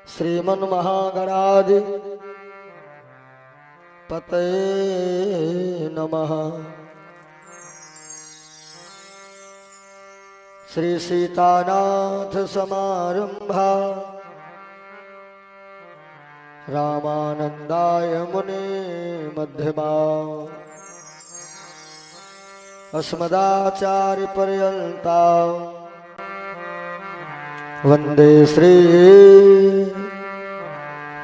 श्रीमन्महागणाधि पतये नमः। श्री सीतानाथ समारंभा रामानंदाय मुने मध्यमा अस्मदाचार्य पर्यंता वंदे श्री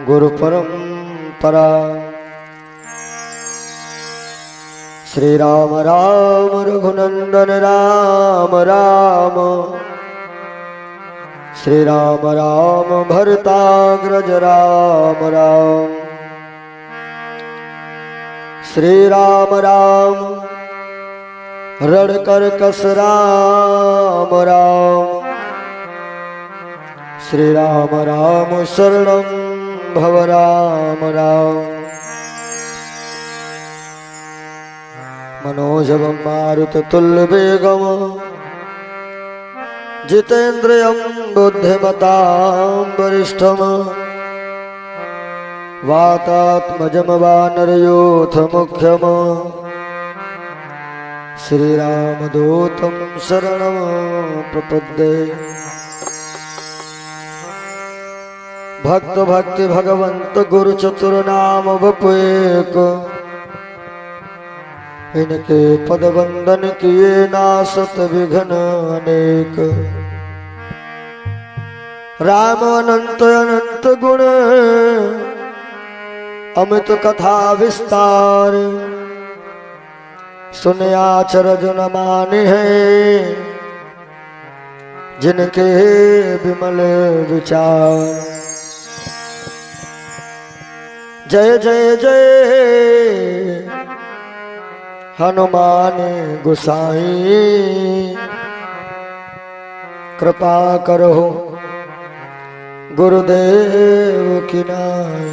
गुरु परंपरा। श्री राम राम रघुनंदन राम राम, श्री राम राम भरताग्रज राम राम, श्री राम राम रणकर कस राम राम, श्री राम राम शरणं भव राम राम। मनोजवं मारुततुल्यवेगं जितेन्द्रियं बुद्धिमतां वरिष्ठं वातात्मजं वानरयूथमुख्यं श्रीरामदूतं शरणं प्रपद्ये। भक्त भक्ति भगवंत गुरु चतुर्नाम वपुएक, इनके पद वंदन किए नासत विघ्न अनेक। राम अनंत अनंत गुण अमित कथा विस्तार, सुने आचरज न माने हैं जिनके विमल विचार। जय जय जय हनुमान गोसाई, कृपा करो गुरुदेव की नाई।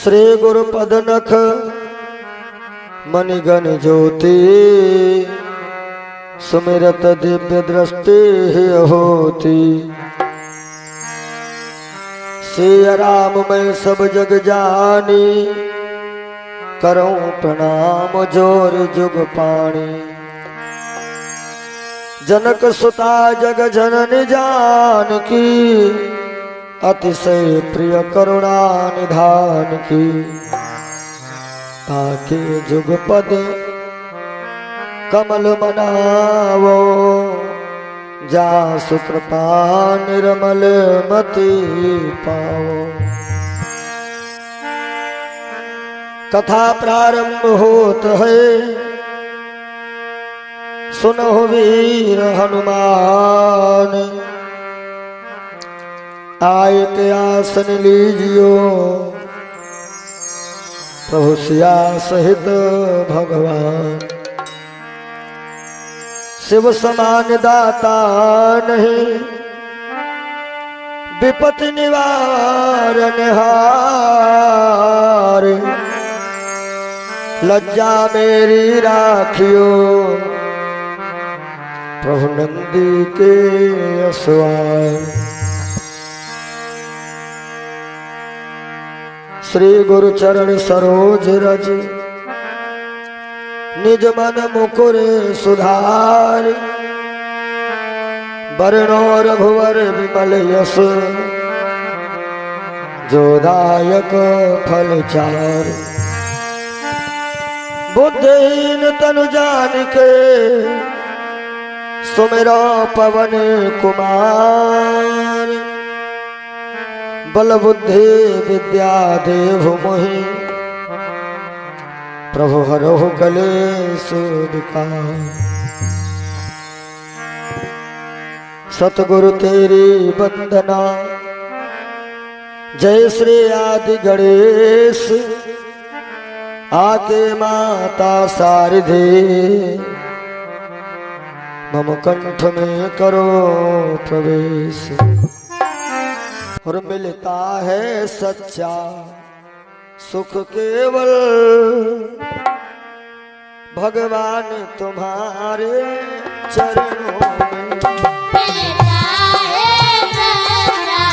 श्री गुरुपद नख मणिगण ज्योति, सुमिरत दिव्य दृष्टि होती। सिया राम मैं सब जग जानी, करूं प्रणाम जोर जुग पाणी। जनक सुता जग जननी जानकी, अतिशय प्रिय करुणा निधान की। ताके जुग पद कमल मनावो, जासु कृपा निर्मल मति पाओ। कथा प्रारंभ होत है, सुनो वीर हनुमान। आए के आसन लीजियो, प्रभु सिया सहित भगवान। शिव समान दाता नहीं, विपत्ति निवारण हार। लज्जा मेरी राखियो, प्रभु नंदी के असवार। श्री गुरु चरण सरोज रज, निज मन मुकुर सुधार। वरणो रघुवर विमल यश, जोदायक फल चार। बुद्धिहीन तनु जानिके, सुमिरो पवन कुमार। बल बुद्धि विद्या देहु मोहि, प्रभु हरहु कलेश विकार। सतगुरु तेरी वंदना, जय श्री आदि गणेश। आके माता शारदे, मम कंठ में करो प्रवेश। और मिलता है सच्चा सुख केवल, भगवान तुम्हारे चरणों में। मिलता है सच्चा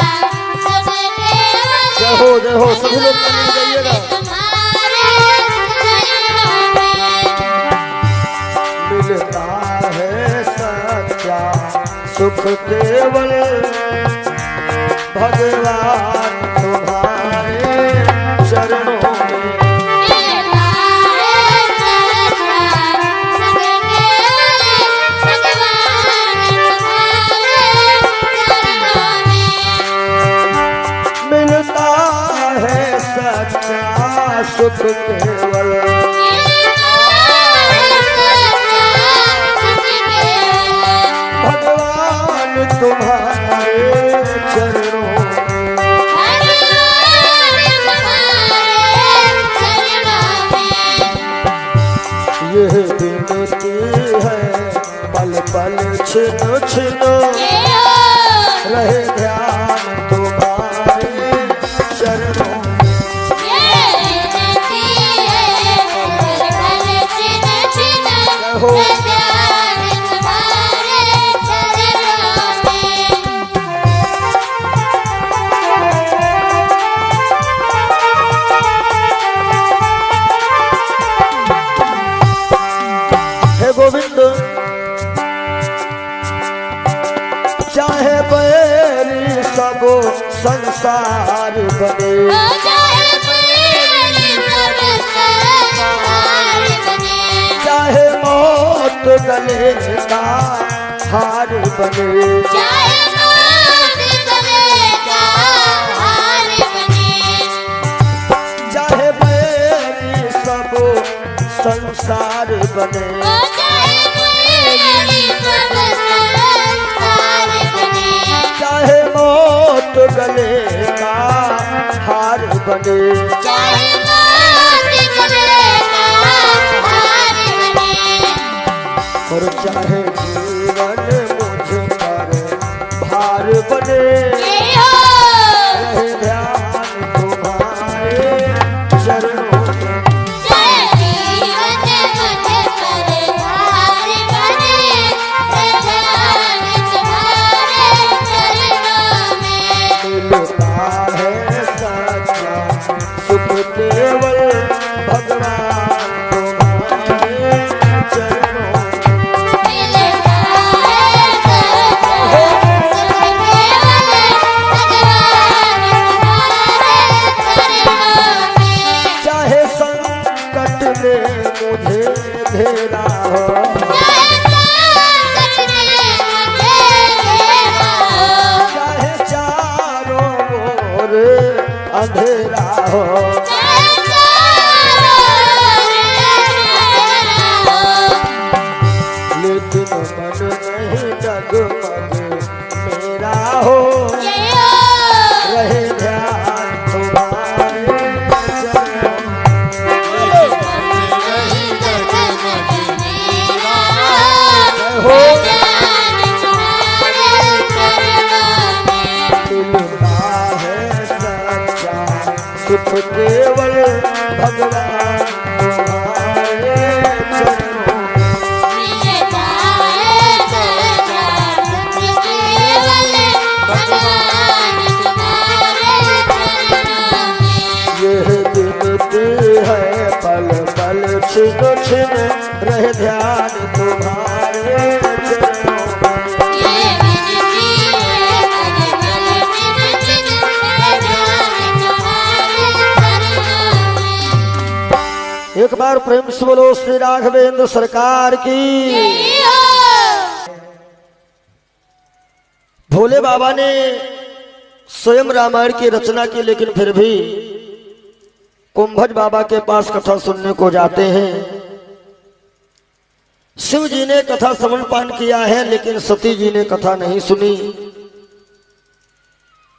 जय हो, सभी लोग मिल जाइएगा। मिलता है सच्चा सुख केवल भगवान तुम्हारे चरणों में। मिलता है सच्चा सुख केवल भगवान तुम्हारे चरणों में। यह विनती है पल पल छिन छिन रहे ध्यान तुम्हारे चरणों में। हो गोविंद चाहे बैरी सब संसार बने, चाहे मौत गले का हार बने, चाहे बैरी सब संसार बने, चाहे मौत गले का हार बने, और चाहे जीवन मुझ पर भार बने रहे ध्यान तुम्हारे चरणों में। मिलता है सच्चा सुख केवल भगवान तुम्हारे चरणों में। चाहे संकट में मुझे घेरा हो, चाहे चारों ओर अंधेरा हो, लेकिन मन नहीं डगमग मेरा हो रहे ध्यान तुम्हारे चरणों में। हो मिलता है सच्चा सुख केवल भगवान तुम्हारे चरणों में। यह विनती है पल पल छिन छिन रहे ध्यान तुम्हारे चरणों में। एक बार प्रेम से बोलो श्री राघवेंद्र सरकार की। भोले बाबा ने स्वयं रामायण की रचना की, लेकिन फिर भी कुंभज बाबा के पास कथा सुनने को जाते हैं। शिव जी ने कथा श्रवण पान किया है, लेकिन सती जी ने कथा नहीं सुनी,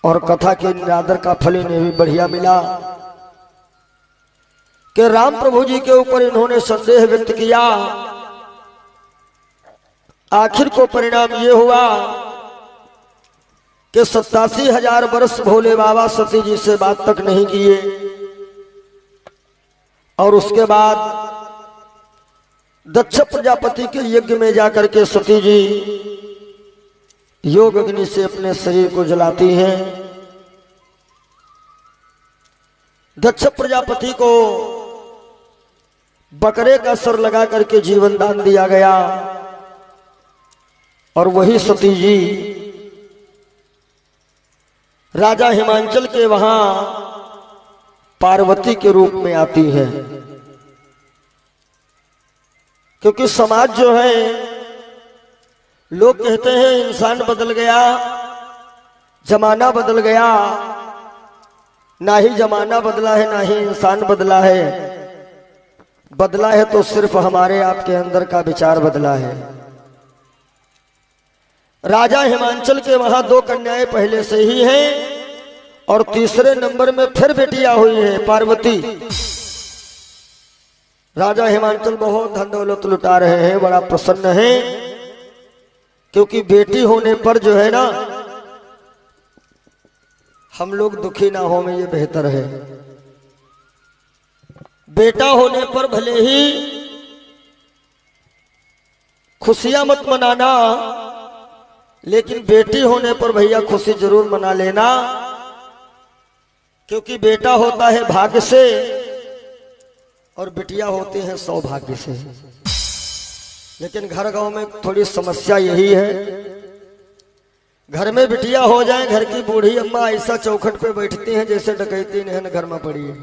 और कथा के निरादर का फल इन्हें भी बढ़िया मिला कि राम प्रभु जी के ऊपर इन्होंने संदेह व्यक्त किया। आखिर को परिणाम ये हुआ कि 87,000 वर्ष भोले बाबा सती जी से बात तक नहीं किए, और उसके बाद दक्ष प्रजापति के यज्ञ में जाकर के सती जी योग अग्नि से अपने शरीर को जलाती हैं। दक्ष प्रजापति को बकरे का सर लगा करके जीवन दान दिया गया और वही सती जी राजा हिमांचल के वहां पार्वती के रूप में आती है। क्योंकि समाज जो है, लोग कहते हैं इंसान बदल गया, जमाना बदल गया। ना ही जमाना बदला है, ना ही इंसान बदला है। बदला है तो सिर्फ हमारे आपके अंदर का विचार बदला है। राजा हिमांचल के वहां 2 कन्याएं पहले से ही हैं और तीसरे नंबर में फिर बेटियां हुई है पार्वती। राजा हिमांचल बहुत धन दौलत लुटा रहे हैं, बड़ा प्रसन्न है, क्योंकि बेटी होने पर जो है ना, हम लोग दुखी ना हो में ये बेहतर है। बेटा होने पर भले ही खुशियां मत मनाना, लेकिन बेटी होने पर भैया खुशी जरूर मना लेना, क्योंकि बेटा होता है भाग्य से और बिटिया होती हैं सौभाग्य से। लेकिन घर गांव में थोड़ी समस्या यही है, घर में बिटिया हो जाए, घर की बूढ़ी अम्मा ऐसा चौखट पे बैठती हैं जैसे डकैती नहन घर में पड़ी है।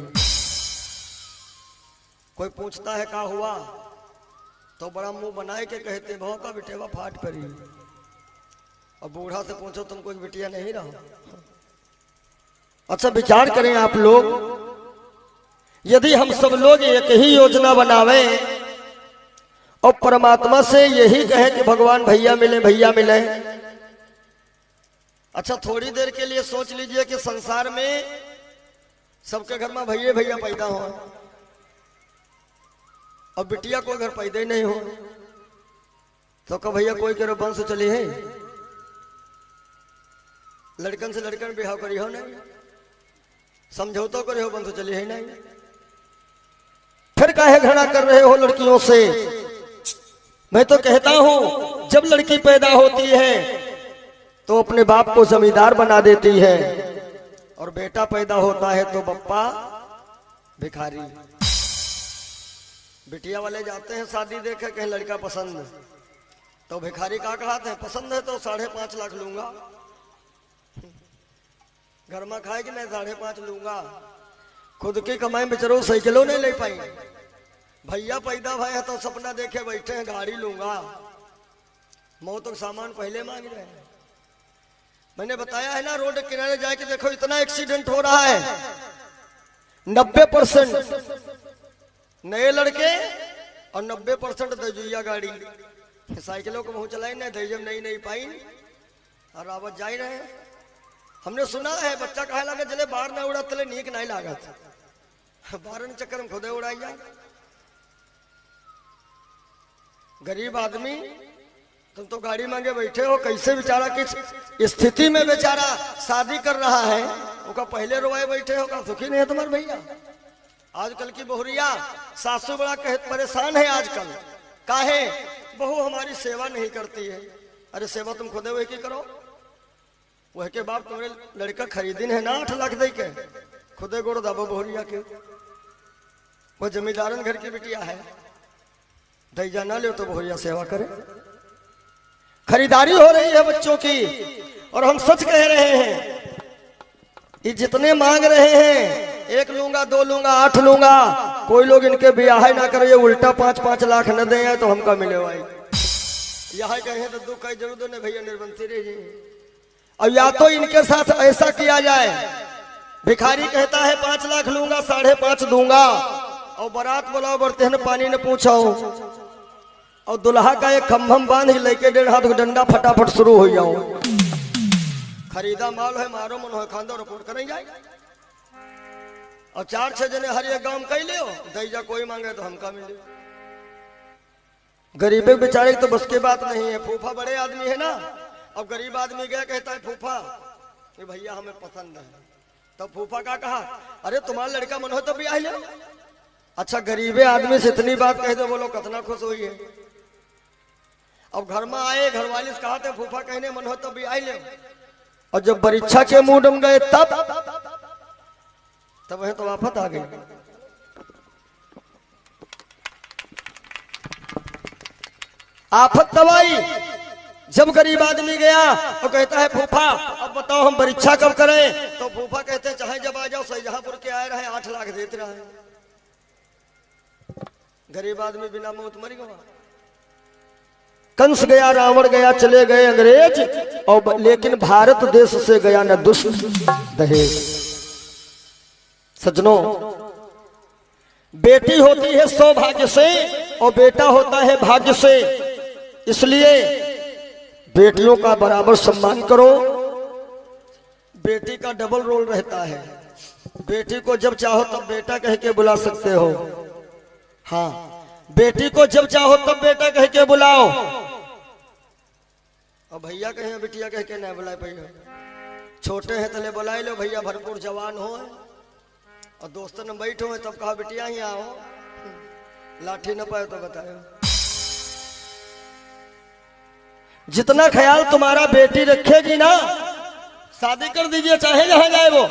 कोई पूछता है क्या हुआ तो बड़ा मुंह बनाए के कहते बहु का बिटेवा फाट करी। और बूढ़ा से पूछो तुम कोई बिटिया नहीं रहो। अच्छा विचार करें आप लोग, यदि हम सब लोग एक ही योजना बनावे और परमात्मा से यही कहे कि भगवान भैया मिले भैया मिले। अच्छा थोड़ी देर के लिए सोच लीजिए कि संसार में सबके घर में भैया भैया पैदा हो और बिटिया कोई घर पैदा ही नहीं हो, तो कब भैया कोई के वंश चली है। लड़कन से लड़कन बिहाव करी हो नहीं, समझौता करे हो, वंश चली है नहीं। फिर काहे घृणा कर रहे हो लड़कियों से। मैं तो कहता हूं जब लड़की पैदा होती है तो अपने बाप को जमींदार बना देती है, और बेटा पैदा होता है तो बप्पा भिखारी। बिटिया वाले जाते हैं शादी देखे, कहीं लड़का पसंद तो भिखारी का कहते हैं पसंद है तो 5.5 लाख लूंगा। घर में खाए कि मैं 5.5 लूंगा। खुद की कमाई बेचारो साइकिलों नहीं ले पाई। भैया पैदा भाई है तो सपना देखे बैठे हैं गाड़ी लूंगा, मौत तो सामान पहले मांग रहे हैं। मैंने बताया है ना, रोड के किनारे जाके देखो इतना एक्सीडेंट हो रहा है। 90% नए लड़के और 90% दजुइया गाड़ी। साइकिलों को मुंह चलाई नहीं, दजम नहीं पाई और आवाज जा रहे हैं। हमने सुना है बच्चा कहे लगे जले बाहर ना उड़ा तले नीक नहीं लागत, 12 चक्कर में खुदे उड़ाई जा। गरीब आदमी तुम तो गाड़ी मांगे बैठे हो, कैसे बेचारा किस स्थिति में बेचारा शादी कर रहा है, उनका पहले रोए बैठे हो, का सुखी नहीं है तुम्हारे भैया। आजकल की बहुरिया सासू बड़ा परेशान है आजकल, काहे बहू हमारी सेवा नहीं करती है। अरे सेवा तुम खुदे वही की करो, वह के बाप तुम्हारे लड़का खरीदिन है ना 8 लाख दे के, खुदे गोड़ दाबो बहुरिया के। वो जमींदारन घर की बिटिया है, दैजा ना ले तो बहुरिया सेवा करे। खरीदारी हो रही है बच्चों की, और हम सच कह रहे हैं ये जितने मांग रहे हैं 1 लूंगा 2 लूंगा 8 लूंगा, कोई लोग इनके ब्याह ना करे, उल्टा 5-5 लाख न दे तो हमका मिले भाई। यहाँ कहे तो दुख का जरूर नहीं भैया, निर्बंधी रही। और या तो इनके साथ ऐसा किया जाए, भिखारी कहता है 5 लाख लूंगा 5.5 दूंगा, और बारात बुलाओ बरते हैं पानी ने पूछो, और दुल्हा का एक खम्भम बांध लेके 1.5 हाथ डंडा फटाफट शुरू हो जाओ। खरीदा माल है, मारो मन हो खांदो रिपोर्ट करें जाए। और 4-6 जने हर एक गांव कह लियो, दैजा कोई मांगे तो हमका मिले। गरीबे बेचारे तो बस की बात नहीं है। फूफा बड़े आदमी है ना, अब गरीब आदमी गया कहता है फूफा ये भैया हमें पसंद है, तो फूफा का कहा अरे तुम्हारा लड़का मन हो तो ब्याह ले। अच्छा गरीबे आदमी से इतनी बात कह दो, बोलो कितना खुश हुई है। अब घर में आए, घरवाली से कहा थे फूफा कहने मन हो तो ब्याह ले, और जब परीक्षा के मूड में गए तब तब वह तो आफत आ गई। आफत तब आई जब गरीब आदमी गया और कहता है फूफा अब बताओ हम परीक्षा कब करें। तो फूफा कहते चाहे जब आ जाओ, शाहजहांपुर के आए रहे 8 लाख देते रहे। गरीब आदमी बिना मौत मर गया। कंस गया, रावण गया, चले गए अंग्रेज, और लेकिन भारत देश से गया न दुष्ट दहेज। सज्जनों, बेटी होती है सौभाग्य से और बेटा होता है भाग्य से, इसलिए बेटियों का बराबर सम्मान करो। बेटी का डबल रोल रहता है। बेटी को जब चाहो तब बेटा कह के बुला सकते हो। हाँ, बेटी को जब चाहो तब बेटा कह के बुलाओ, और भैया कहे बिटिया कह के नहीं बुलाए भैया। छोटे हैं तले बुलाए लो भैया, भरपूर जवान हो और दोस्तों ने बैठो है तब कहा बिटिया ही आओ, लाठी न पाए तो बताओ। जितना ख्याल तुम्हारा बेटी रखेगी ना, शादी कर दीजिए चाहे जहां जाए वो,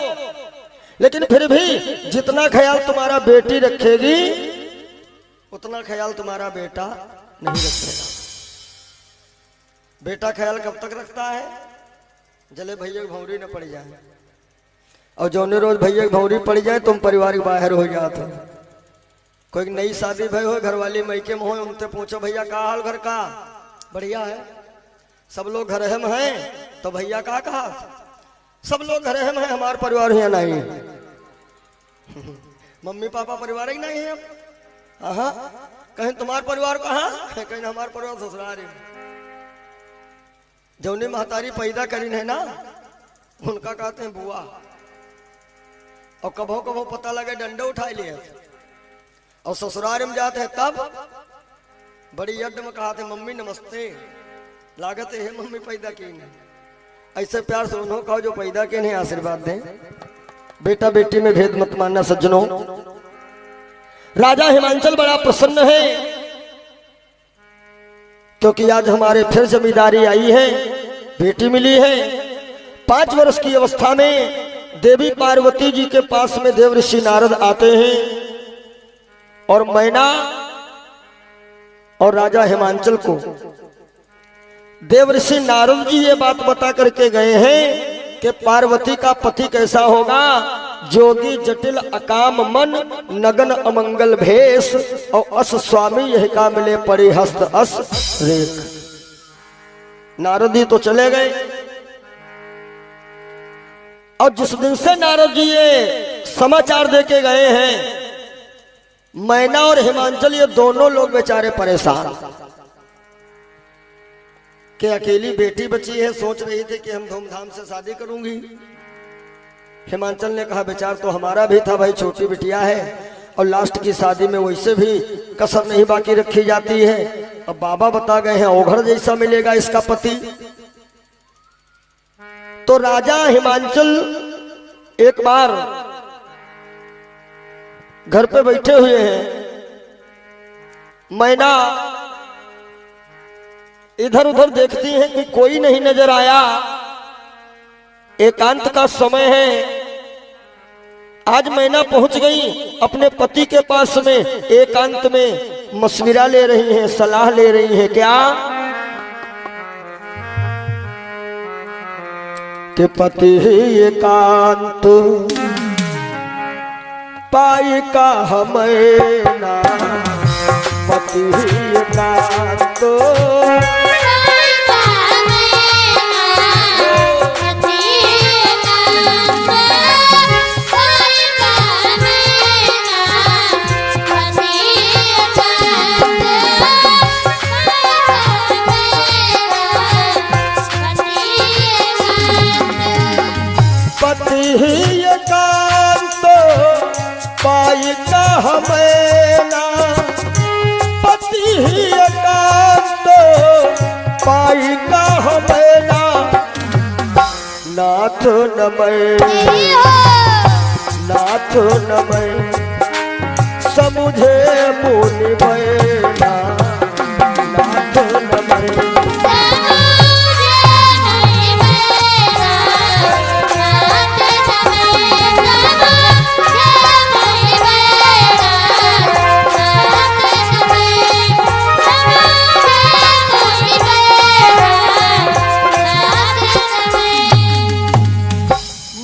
लेकिन फिर भी जितना ख्याल तुम्हारा बेटी रखेगी उतना ख्याल तुम्हारा बेटा नहीं रखेगा। बेटा ख्याल कब तक रखता है? जले भैया की भौरी न पड़ जाए, और जौने रोज भैया की भौरी पड़ जाए तुम परिवार के बाहर हो जाते। कोई नई शादी भाई हो, घरवाली मैके में हो, उनसे पूछो भैया का हाल घर का? बढ़िया है। सब लोग घर हम हैं तो भैया का कहा? सब लोग घर हम हैं, हमारे परिवार है नहीं। मम्मी पापा परिवार ही नहीं है। हाँ, कहीं तुम्हारा परिवार कहाँ? कहीं हमारा परिवार ससुराल है। जौने महतारी पैदा करी है ना, उनका कहते हैं बुआ, और कभो कभो पता लगे डंडे उठा लिए, और ससुराल में जाते हैं तब बड़ी यज्ञ में कहते मम्मी नमस्ते, लागत है मम्मी पैदा की नहीं। ऐसे प्यार से उन्होंने कहो जो पैदा के नहीं आशीर्वाद दें। बेटा बेटी में भेद मत मानना सज्जनों। राजा हिमांचल बड़ा प्रसन्न है क्योंकि आज हमारे फिर जमींदारी आई है, बेटी मिली है। 5 वर्ष की अवस्था में देवी पार्वती जी के पास में देव ऋषि नारद आते हैं, और मैना और राजा हिमांचल को देव ऋषि नारद जी ये बात बता करके गए हैं कि पार्वती का पति कैसा होगा? जोगी जटिल अकाम मन, नगन अमंगल भेष, और अस स्वामी यह का मिले पड़े हस्त अस रेख। नारद जी तो चले गए, और जिस दिन से नारद जी ये समाचार देके गए हैं, मैना और हिमांचल ये दोनों लोग बेचारे परेशान कि अकेली बेटी बची है। सोच रही थी कि हम धूमधाम से शादी करूंगी। हिमांचल ने कहा विचार तो हमारा भी था भाई, छोटी बिटिया है और लास्ट की शादी में वैसे भी कसर नहीं बाकी रखी जाती है। अब बाबा बता गए हैं ओघड़ जैसा मिलेगा इसका पति। तो राजा हिमांचल एक बार घर पे बैठे हुए हैं, मैना इधर उधर देखती हैं कि कोई नहीं नजर आया। एकांत का समय है। आज मैना पहुंच गई अपने पति के पास में, एकांत में मशविरा ले रही हैं, सलाह ले रही हैं। क्या कि पति एकांत पाई का मैना, पति एकांत पाई का मैना, पति ही एकांत पाई का मैना। नाथ नमय नाथ नमय समुझे मुनि मैना, नाथ नमय Yeah.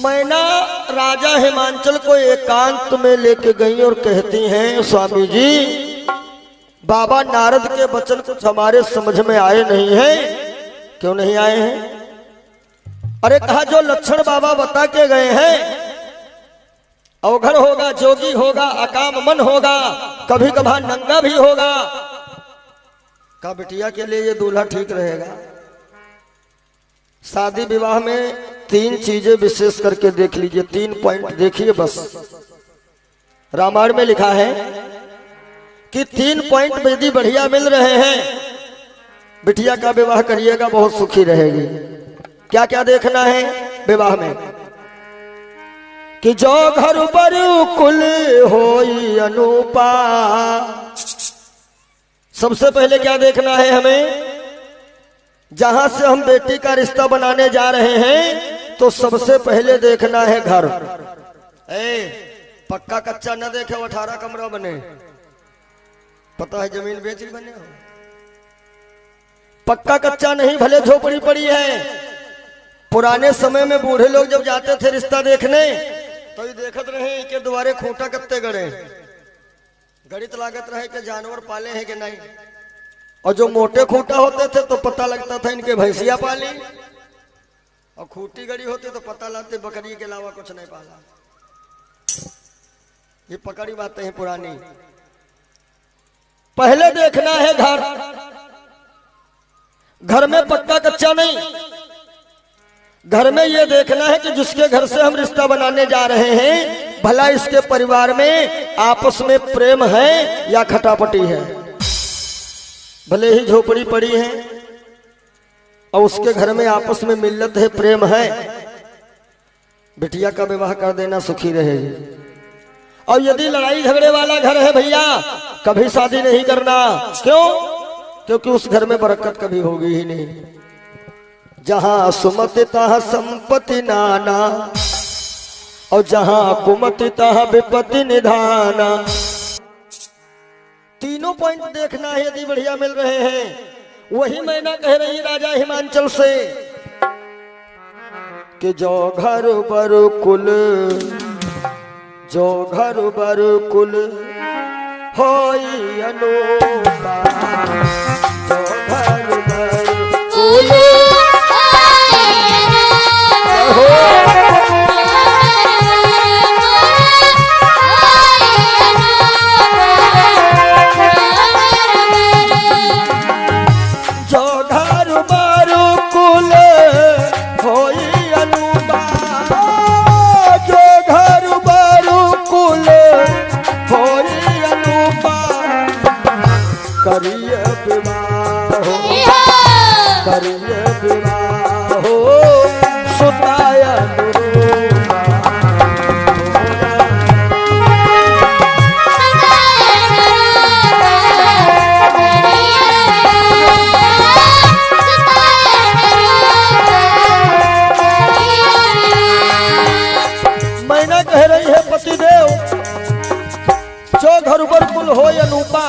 मैना राजा हिमांचल को एकांत में लेके गई और कहती हैं, स्वामी जी बाबा नारद के वचन कुछ हमारे समझ में आए नहीं हैं। क्यों नहीं आए हैं? अरे कहा जो लक्षण बाबा बता के गए हैं, अवघड़ होगा, जोगी होगा, अकाम मन होगा, कभी कभार नंगा भी होगा। का बिटिया के लिए ये दूल्हा ठीक रहेगा? शादी विवाह में 3 चीजें विशेष करके देख लीजिए, 3 पॉइंट देखिए बस। रामायण में लिखा है कि 3 पॉइंट यदि बढ़िया मिल रहे हैं, बिटिया का विवाह करिएगा, बहुत सुखी रहेगी। क्या क्या देखना है विवाह में? कि जो घर पर कुल होई अनुपा। सबसे पहले क्या देखना है हमें? जहां से हम बेटी का रिश्ता बनाने जा रहे हैं तो सबसे पहले देखना है घर। पक्का कच्चा न देखे, 18 कमरा बने। पता है जमीन बेच ही बने हो। पक्का कच्चा नहीं, भले झोपड़ी पड़ी है। पुराने समय में बूढ़े लोग जब जाते थे रिश्ता देखने तो ये देखत रहे कि द्वारे खूंटा कत्ते गड़े, गणित लागत रहे कि जानवर पाले हैं कि नहीं। और जो मोटे खूंटा होते थे तो पता लगता था इनके भैंसिया पाली, और खूंटी गड़ी होती तो पता लगते बकरी के अलावा कुछ नहीं पाला। ये पकड़ी बातें हैं पुरानी। पहले देखना है घर। घर में पक्का कच्चा नहीं, घर में ये देखना है कि जिसके घर से हम रिश्ता बनाने जा रहे हैं, भला इसके परिवार में आपस में प्रेम है या खटापटी है। भले ही झोपड़ी पड़ी है और उसके घर में आपस में मिल्लत है, प्रेम है, बिटिया का विवाह कर देना, सुखी रहेगी। और यदि लड़ाई झगड़े वाला घर है भैया, कभी शादी नहीं करना। क्यों? क्योंकि उस घर में बरकत कभी होगी ही नहीं। जहां सुमति तहां संपत्ति नाना, और जहां कुमति तहां विपत्ति निधाना। तीनों पॉइंट देखना है यदि बढ़िया मिल रहे हैं। वही मैना कह रही राजा हिमांचल से कि जो घर बर कुल, जो घर बर कुल होई अनुपा, जो घर बर कुल करिए विवाह हो, करिए विवाह हो, सुताय अनुरूपा। मैना कह रही है पतिदेव, जो घर पर कुल हो अनुपा,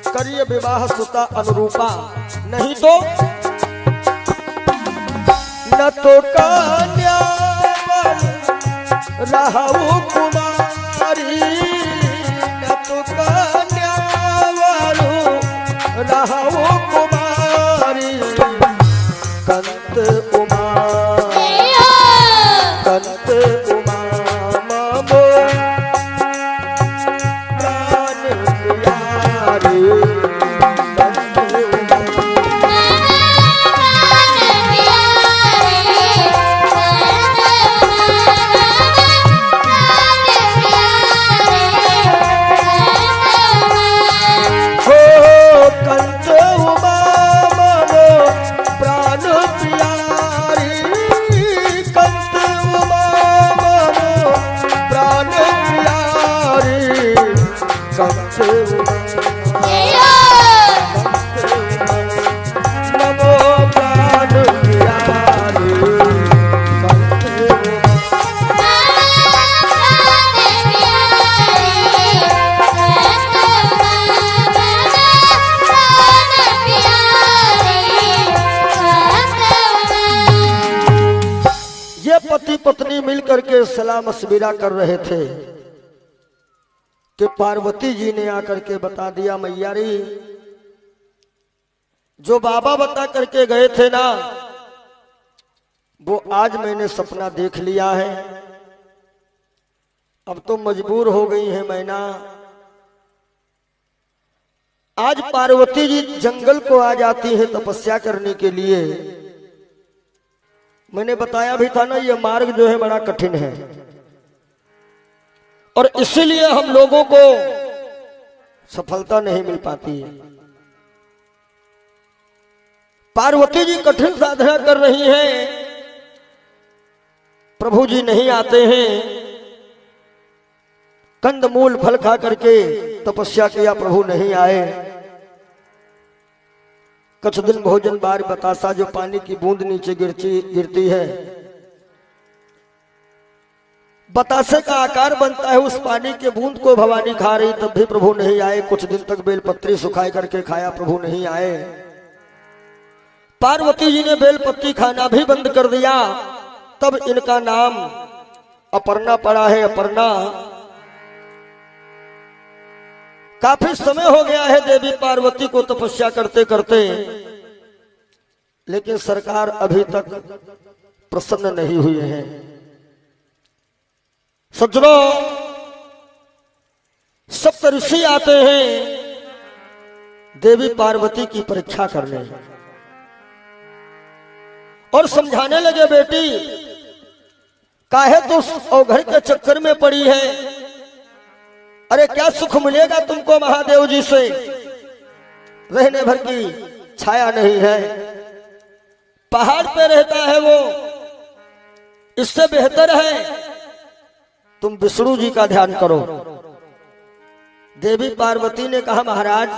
करिए विवाह सुता अनुरूपा। नहीं तो न तो कन्या रहु कुमारी, न तो कन्या रहु कुमारी। कंत उमा, कंत उमा ममो प्राण प्यारी। ये पति पत्नी मिलकर के सलाह मशविरा कर रहे थे कि पार्वती जी ने आकर के बता दिया, मैया री जो बाबा बता करके गए थे ना, वो आज मैंने सपना देख लिया है। अब तो मजबूर हो गई है मैना। आज पार्वती जी जंगल को आ जाती है तपस्या करने के लिए। मैंने बताया भी था ना, ये मार्ग जो है बड़ा कठिन है और इसीलिए हम लोगों को सफलता नहीं मिल पाती है। पार्वती जी कठिन साधना कर रही हैं, प्रभु जी नहीं आते हैं। कंदमूल फल खा करके तपस्या किया, प्रभु नहीं आए। कुछ दिन भोजन बार बतासा, जो पानी की बूंद नीचे गिरती है, बतासे का आकार बनता है, उस पानी के बूंद को भवानी खा रही, तब भी प्रभु नहीं आए। कुछ दिन तक बेलपत्री सुखाई करके खाया, प्रभु नहीं आए। पार्वती जी ने बेलपत्री खाना भी बंद कर दिया, तब इनका नाम अपर्णा पड़ा है। अपर्णा काफी समय हो गया है देवी पार्वती को तपस्या करते करते, लेकिन सरकार अभी तक प्रसन्न नहीं हुए हैं। सज्जनों, सप्त ऋषि आते हैं देवी पार्वती की परीक्षा करने और समझाने लगे, बेटी काहे तो अवघड़ के चक्कर में पड़ी है। अरे क्या सुख मिलेगा तुमको महादेव जी से, रहने भर की छाया नहीं है, पहाड़ पे रहता है वो, इससे बेहतर है तुम विष्णु जी का ध्यान करो। देवी पार्वती ने कहा, महाराज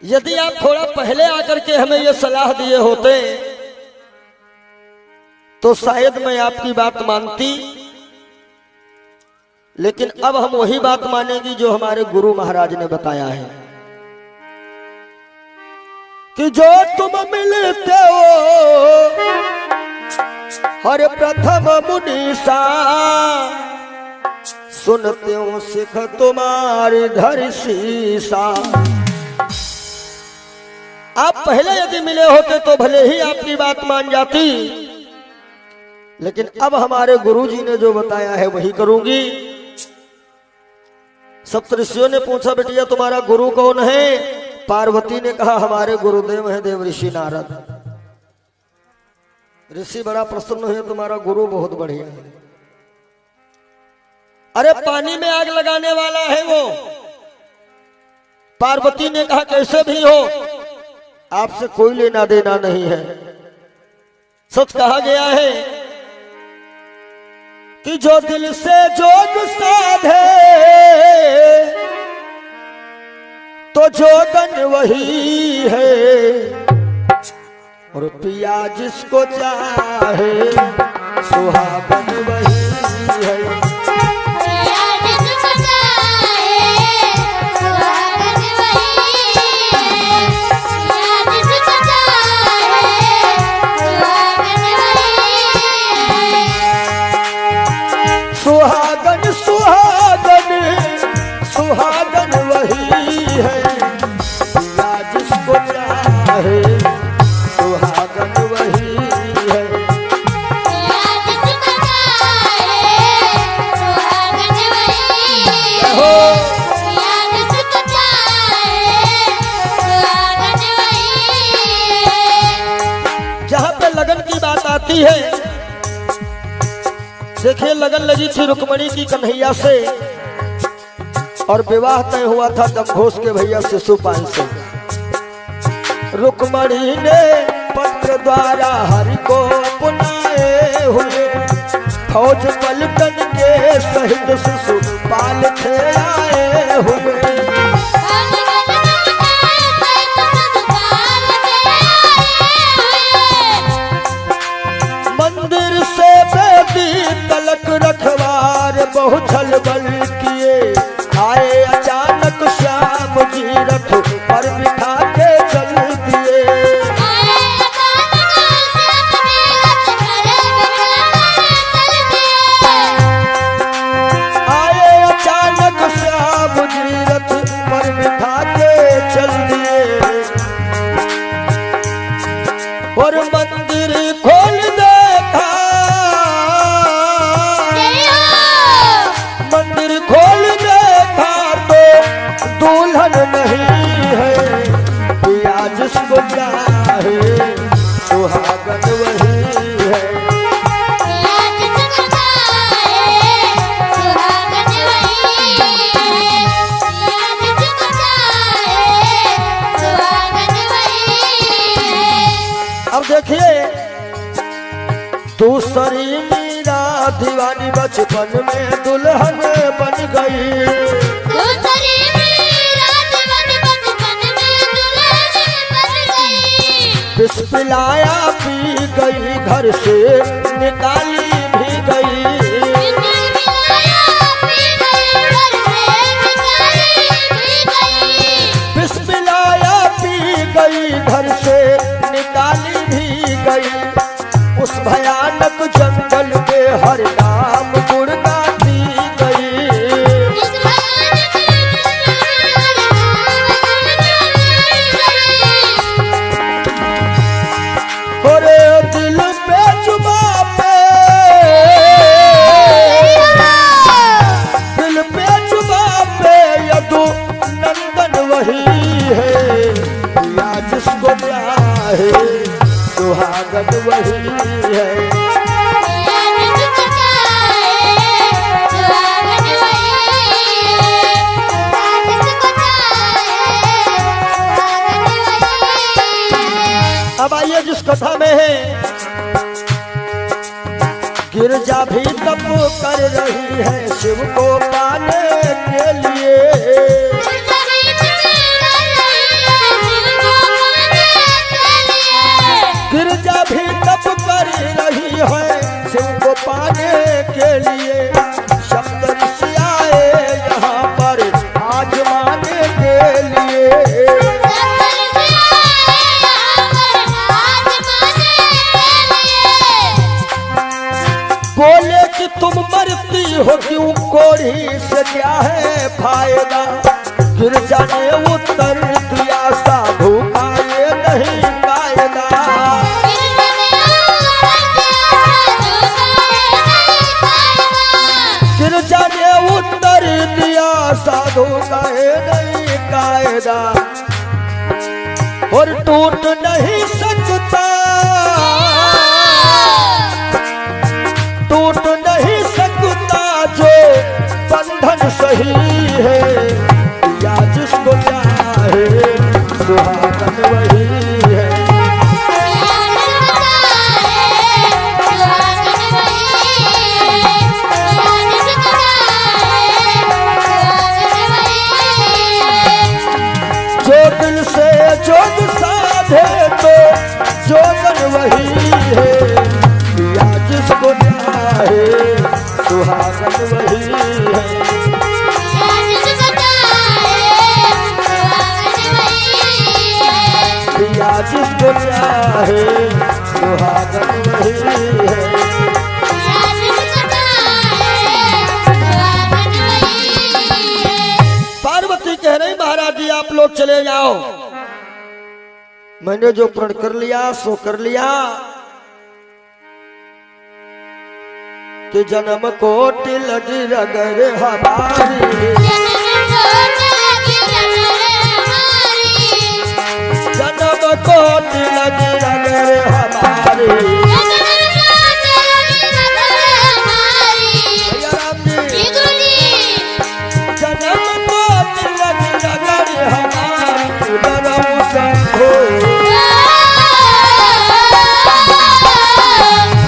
यदि आप थोड़ा पहले आकर के हमें यह सलाह दिए होते तो शायद मैं आपकी बात मानती, लेकिन अब हम वही बात मानेंगी जो हमारे गुरु महाराज ने बताया है कि जो तुम मिलते हो हर प्रथम मुनीसा, सुनते हो सिख तुम्हारी धर शीसा। आप पहले यदि मिले होते तो भले ही आपकी बात मान जाती, लेकिन अब हमारे गुरुजी ने जो बताया है वही करूंगी। सप्तऋषियों ने पूछा, बेटिया तुम्हारा गुरु कौन है? पार्वती ने कहा, हमारे गुरुदेव हैं देव ऋषि नारद। ऋषि बड़ा प्रसन्न हुए, तुम्हारा गुरु बहुत बढ़िया है। अरे पानी में आग लगाने वाला है वो। पार्वती ने कहा, कैसे भी हो आपसे कोई लेना देना नहीं है। सच कहा गया है कि जो दिल से जोग साधे तो जोगन वही है, और पिया जिसको चाहे सुहागन वही है। सुहागन सुहागन सुहागन वही है, पिया जिसको चाहे सुहागन वही है। पिया जिसको चाहे सुहागन वही है, पिया जिसको चाहे सुहागन वही है। जहां पे लगन की बात आती है, देखिए लगन लगी थी रुक्मणी की कन्हैया से, और विवाह तय हुआ था दमघोष के भैया शिशुपाल से। रुक्मणी ने पत्र द्वारा हरि को पुनाए हुए, फौज पलटन के सहित शिशुपाल थे आए हुए। मंदिर से बेदी तलक रखवार बहु छल बल किए, आए अचानक श्याम जी रथ पर बिठा के चल दिए। आए अचानक श्याम जी रथ सुंदरी मीरा दीवानी बचपन में दुल्हन बन गई। सुंदरी मीरा दीवानी बचपन में दुल्हन बन गई। विष पिलाया पी गई घर से निकाली भी गई। विष पिलाया पी गई घर से निकाली भी गई। उस भयानक जंगल में हर नाम गुड़गाती गई। अरे दिल पे जुबा पे दिल पे जुबा पे यदु नंदन वही है। या जिसको चाहे सुहागन वही है। अब आइए जिस कथा में है, गिरजा भी तप कर रही है शिव को पाने के लिए। गिरजा भी तप कर रही है शिव को पाने के लिए। सप्तऋषि आए यहाँ पर आजमाने के लिए। बोले कि तुम मरती हो क्यों कोढ़ी से क्या है फायदा। गिरजा ने उत्तर दिया साधु का ये नहीं कायदा। गिरजा ने उत्तर दिया साधु का ये नहीं कायदा। और टूट नहीं सकता टूट नहीं सकता जो बंधन सही है। या जिसको चाहे सुहागन वही है। जो दिल से जोग साधे तो जोगन वही है। या जिसको चाहे सुहागन वही है। या जिसको चाहे सुहागन वही है। पार्वती कह रही महाराज जी आप लोग चले जाओ। मैंने जो प्रण कर लिया सो कर लिया कि जन्म कोटि लगी रगर हमारी। जन्म कोटि लगी रगर हमारी। भैया राम जी जन्म कोटि लगी रगर हमारी। बरहु शंभो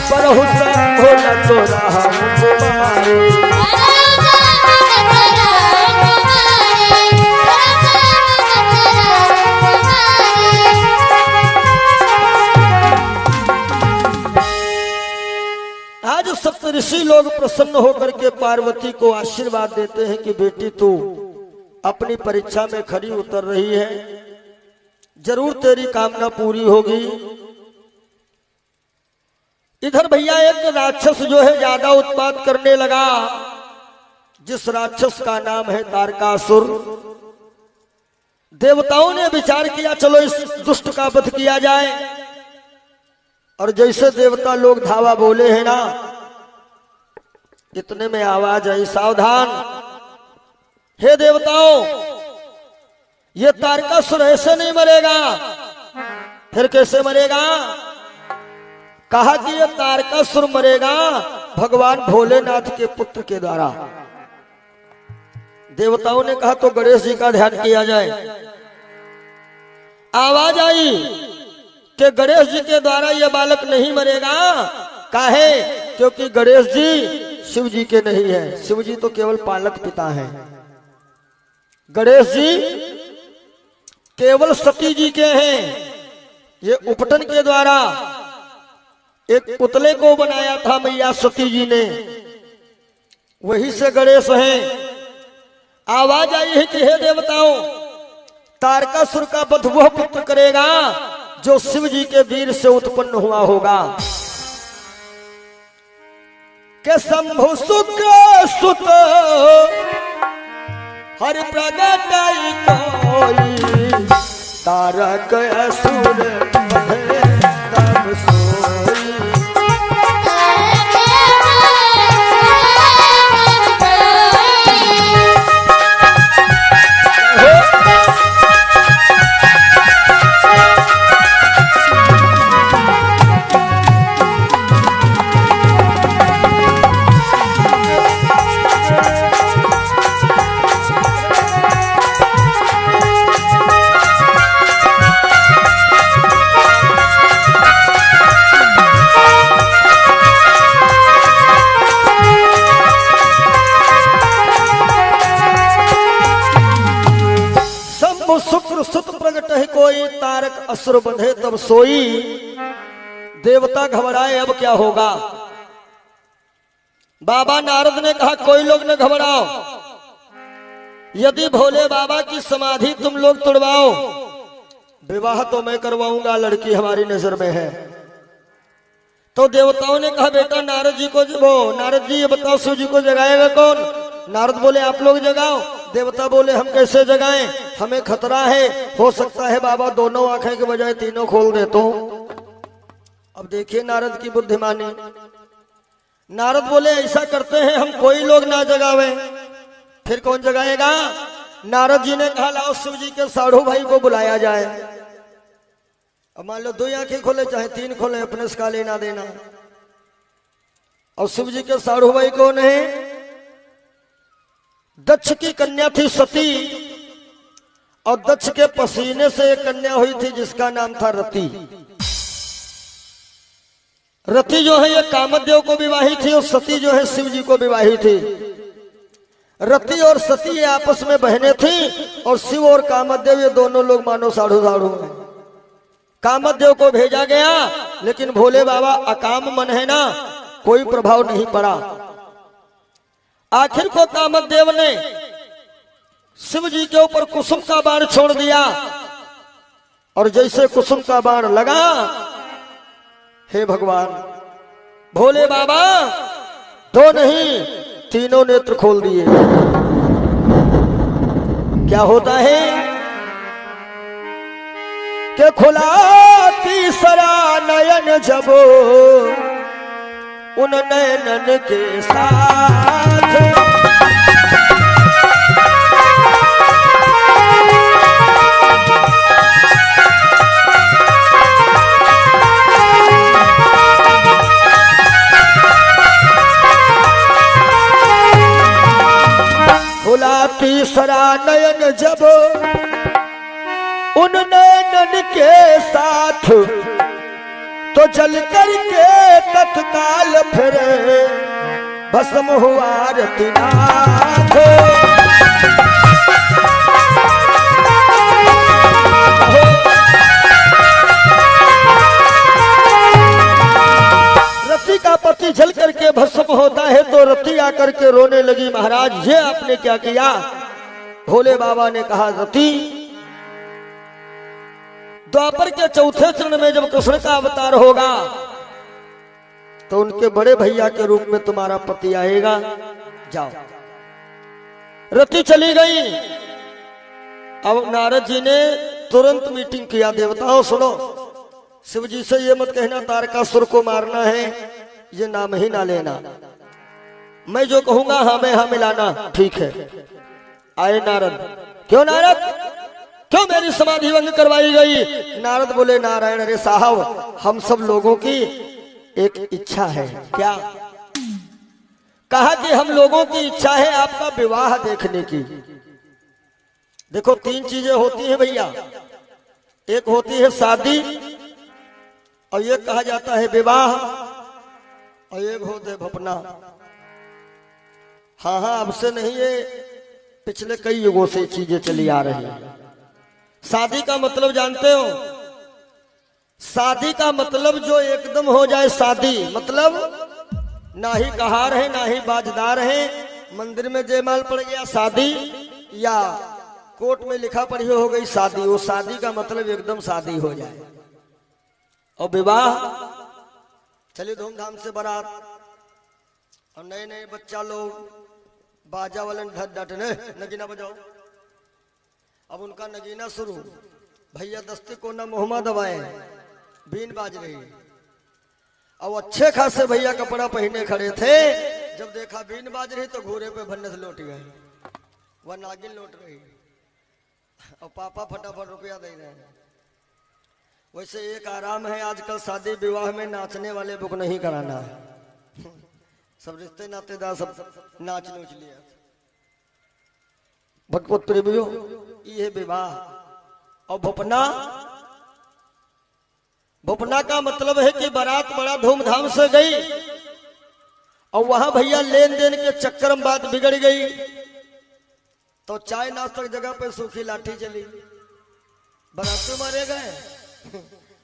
बरहु शंभो न तोरा हम कुमारी। आज सप्तऋषि लोग प्रसन्न होकर के पार्वती को आशीर्वाद देते हैं कि बेटी तू अपनी परीक्षा में खरी उतर रही है, जरूर तेरी कामना पूरी होगी। इधर भैया एक राक्षस जो है ज्यादा उत्पात करने लगा, जिस राक्षस का नाम है तारकासुर। देवताओं ने विचार किया चलो इस दुष्ट का वध किया जाए, और जैसे देवता लोग धावा बोले हैं ना, इतने में आवाज आई सावधान, हे देवताओं ये तारकासुर ऐसे नहीं मरेगा। फिर कैसे मरेगा? कहा कि ये तारकासुर मरेगा भगवान भोलेनाथ के पुत्र के द्वारा। देवताओं ने कहा तो गणेश जी का ध्यान किया जाए। आवाज आई कि गणेश जी के द्वारा ये बालक नहीं मरेगा। काहे क्योंकि गणेश जी शिव जी के नहीं है, शिव जी तो केवल पालक पिता हैं। गणेश जी केवल सती जी के हैं। ये उपटन के द्वारा एक पुतले को बनाया था मैया सती जी ने, वही से गणेश हैं। आवाज आई है कि हे देवताओं, तारकासुर का वध वह पुत्र करेगा जो शिव जी के वीर से उत्पन्न हुआ होगा। के शंभु शुक्र सुत हर प्रगटाई कोई, तारक असुर बधे तब सोई। शुक्र सुत प्रगट है कोई, तारक असुर बंधे तब सोई। देवता घबराए अब क्या होगा। बाबा नारद ने कहा कोई लोग न घबराओ, यदि भोले बाबा की समाधि तुम लोग तोड़वाओ, विवाह तो मैं करवाऊंगा, लड़की हमारी नजर में है। तो देवताओं ने कहा बेटा नारद जी को नारद जी ये बताओ शिव जी को जगाएगा कौन। नारद बोले आप लोग जगाओ। देवता बोले हम कैसे जगाएं, हमें खतरा है, हो सकता है बाबा दोनों आंखें के बजाय तीनों खोल दे तो। अब देखिए नारद की बुद्धिमानी। नारद बोले ऐसा करते हैं हम कोई लोग ना जगावे, फिर कौन जगाएगा। नारद जी ने कहा लाओ शिव जी के साढ़ू भाई को बुलाया जाए। अब मान लो 2 आंखें खोले चाहे 3 खोले, अपने से का लेना देना। और शिव जी के साढ़ू भाई कौन है। दक्ष की कन्या थी सती, और दक्ष के पसीने से एक कन्या हुई थी जिसका नाम था रति। रति जो है ये कामदेव को विवाही थी, और सती जो है शिव जी को विवाही थी। रति और सती ये आपस में बहनें थी, और शिव और कामदेव ये दोनों लोग मानो साढ़ू साढ़ू हैं। कामदेव को भेजा गया, लेकिन भोले बाबा अकाम मन है ना, कोई प्रभाव नहीं पड़ा। आखिर को कामदेव ने शिव जी के ऊपर कुसुम का बाण छोड़ दिया, और जैसे कुसुम का बाण लगा, हे भगवान भोले बाबा 2 नहीं 3 नेत्र खोल दिए। क्या होता है कि खुला तीसरा नयन जब उन नयनन के साथ, खुला तीसरा नयन जब उन नयनन के साथ, तो जल करके तत्काल फिर भस्म हुआ रतिनाथ। रति का पति जल करके भस्म होता है, तो रति आकर के रोने लगी महाराज ये आपने क्या किया। भोले बाबा ने कहा रति, द्वापर के चौथे चरण में जब कृष्ण का अवतार होगा, तो उनके बड़े भैया के रूप में तुम्हारा पति आएगा, जाओ। रति चली गई। अब नारद जी ने तुरंत मीटिंग किया, देवताओं सुनो, शिव जी से ये मत कहना तारकासुर को मारना है, ये नाम ही ना लेना, मैं जो कहूंगा हाँ में हाँ मिलाना, ठीक है। आए नारद। क्यों नारद, क्यों मेरी समाधि भंग करवाई गई। नारद बोले नारायण अरे साहब हम सब लोगों की एक इच्छा है। क्या। कहा कि हम लोगों की इच्छा है आपका विवाह देखने की। देखो 3 चीजें होती हैं भैया, एक होती है शादी, और ये कहा जाता है विवाह, और एक होते भपना। हाँ हाँ, अब से नहीं, ये पिछले कई युगों से चीजें चली आ रही हैं। शादी का मतलब जानते हो? शादी का मतलब जो एकदम हो जाए शादी, मतलब ना ही कहार है ना ही बाजदार है, मंदिर में जयमाल पड़ गया शादी, या कोर्ट में लिखा पढ़ी हो गई शादी, वो शादी का मतलब एकदम शादी हो जाए। और विवाह, चलिए धूमधाम से बारात और नए नए बच्चा लोग बाजा वाले ढट ढट ने नगीना बजाओ। अब उनका नगीना शुरू, भैया दस्ती को ना मोहम्मद दबाए, बीन बाज रही। अब अच्छे खासे भैया कपड़ा पहने खड़े थे, जब देखा बीन बाज रही तो घूरे पे भन्ने से लौट गए, वह नागिन लौट रही। और पापा फटाफट रुपया दे रहे हैं। वैसे एक आराम है आजकल शादी विवाह में नाचने वाले बुक नहीं कराना है। सब रिश्ते नातेदार सब नाच नूच लिया। भगवत प्रेमियों, ये विवाह। और भोपना, भोपना का मतलब है कि बारात बड़ा धूमधाम से गई और वहां भैया लेन देन के चक्कर में बात बिगड़ गई, तो चाय नाश्ता की जगह पे सूखी लाठी चली, बाराती मारे गए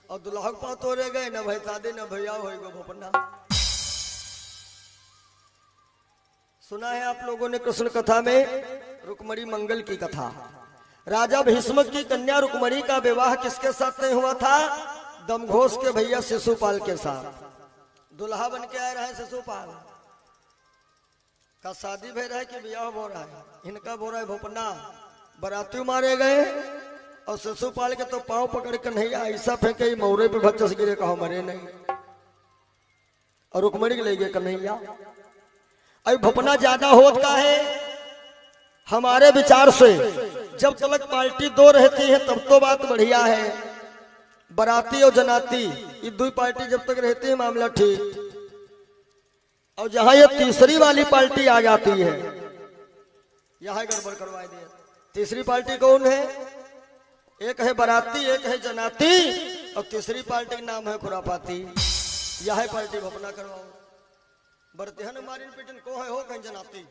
और दुल्हा के पास तोड़े गए, न भाई शादी न भैया हो गो भोपना। सुना है आप लोगों ने कृष्ण कथा में रुक्मणी मंगल की कथा। राजा भीष्म की कन्या रुक्मणी का विवाह किसके साथ नहीं हुआ था? दमघोष के भैया शिशुपाल के साथ। दुल्हा बन के आए रहे शिशुपाल का, शादी भय रहा है कि ब्याह हो रहा है, इनका बोरा है भोपना। बराती मारे गए और शिशुपाल के तो पांव पकड़ कर नहीं ऐसा फेंके मौरे पे भच्चस गिरे, कहो मरे नहीं। और रुक्मणी ले गए कन्हैया। अब भोपना ज्यादा होत का है हमारे विचार से, जब तक पार्टी दो रहती है तब तो बात बढ़िया है। बराती और जनाती ये दो पार्टी जब तक रहती है मामला ठीक। और जहां ये तीसरी वाली पार्टी आ जाती है, यहां गड़बड़ करवा दिया। तीसरी पार्टी कौन है? एक है बराती, एक है जनाती, और तीसरी पार्टी का नाम है खुरापाती। यह पार्टी भोपना करवाओ। बरतिहन मारी पिटन को है हो कहीं जनाती,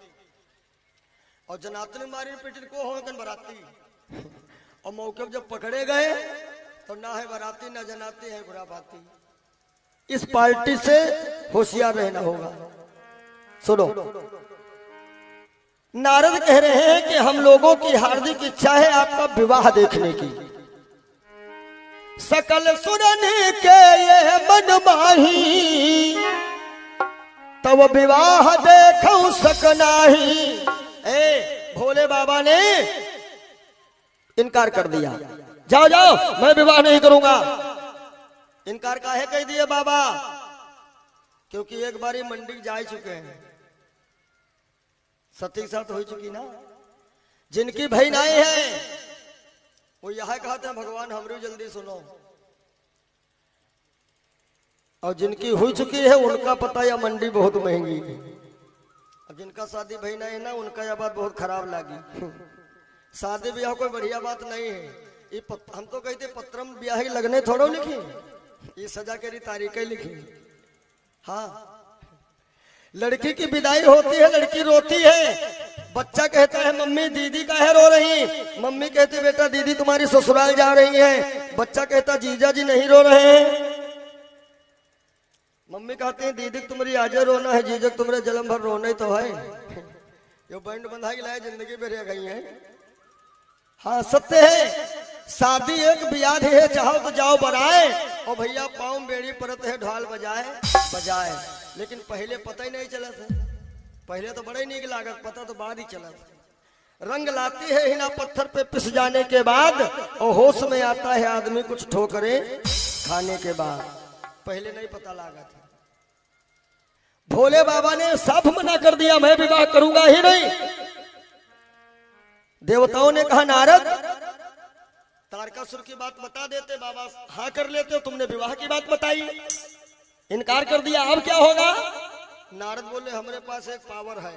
और जनाती ने मारी पिटन को हो कहीं बराती। और मौके जब पकड़े गए तो ना है बराती ना जनाती है खुरापाती। इस पार्टी से होशियार रहना होगा। सुनो, नारद कह रहे हैं कि हम लोगों की हार्दिक इच्छा है आपका विवाह देखने की। सकल सुरने के ये मन माही, तब विवाह देखूं सकनाही। ए भोले बाबा ने इनकार कर दिया, जाओ जाओ मैं विवाह नहीं करूंगा। इनकार काहे कह दिए बाबा? क्योंकि एक बारी मंडी जा चुके हैं, सती साथ हो चुकी ना। जिनकी बहनाएं हैं वो यह कहते हैं भगवान हमरी जल्दी सुनो, और जिनकी हो चुकी है उनका पता या मंडी बहुत महंगी है। अब जिनका शादी बहनाएं है ना, उनका यह बात बहुत खराब लगी। शादी ब्याह कोई बढ़िया बात नहीं है। ये हम तो कहते पत्रम ब्याह ही लगने थोड़ो लिखी, ये सजा के तारीखें लिखी। हाँ, लड़की की विदाई होती है, लड़की रोती है, बच्चा कहता है मम्मी दीदी काहे रो रही, मम्मी कहती बेटा दीदी तुम्हारी ससुराल जा रही है, बच्चा कहता जीजा जी नहीं रो रहे हैं। मम्मी कहते हैं दीदी तुम्हारी आज रोना है, जीजा तुम्हारे जन्म भर रोना ही तो है। ये बैंड बंधाई लाए जिंदगी में रह गई है। हाँ सत्य है, शादी एक ब्याह है, चाहो तो जाओ बराए, और भैया पाँव बेड़ी परत है ढोल बजाए बजाए। लेकिन पहले पता ही नहीं चला था, पहले तो बड़ा ही नीक लागत, पता तो बाद ही चला था। रंग लाती है हिना पत्थर पे पिस जाने के बाद, और होश में आता है आदमी कुछ ठोकरे खाने के बाद, पहले नहीं पता लगा था। भोले बाबा ने साफ मना कर दिया, मैं विवाह करूंगा ही नहीं। देवताओं ने कहा नारद तारकासुर की बात बता देते, बाबा हाँ कर लेते हो, तुमने विवाह की बात बताई, इनकार कर दिया, अब क्या होगा? नारद बोले हमारे पास एक पावर है,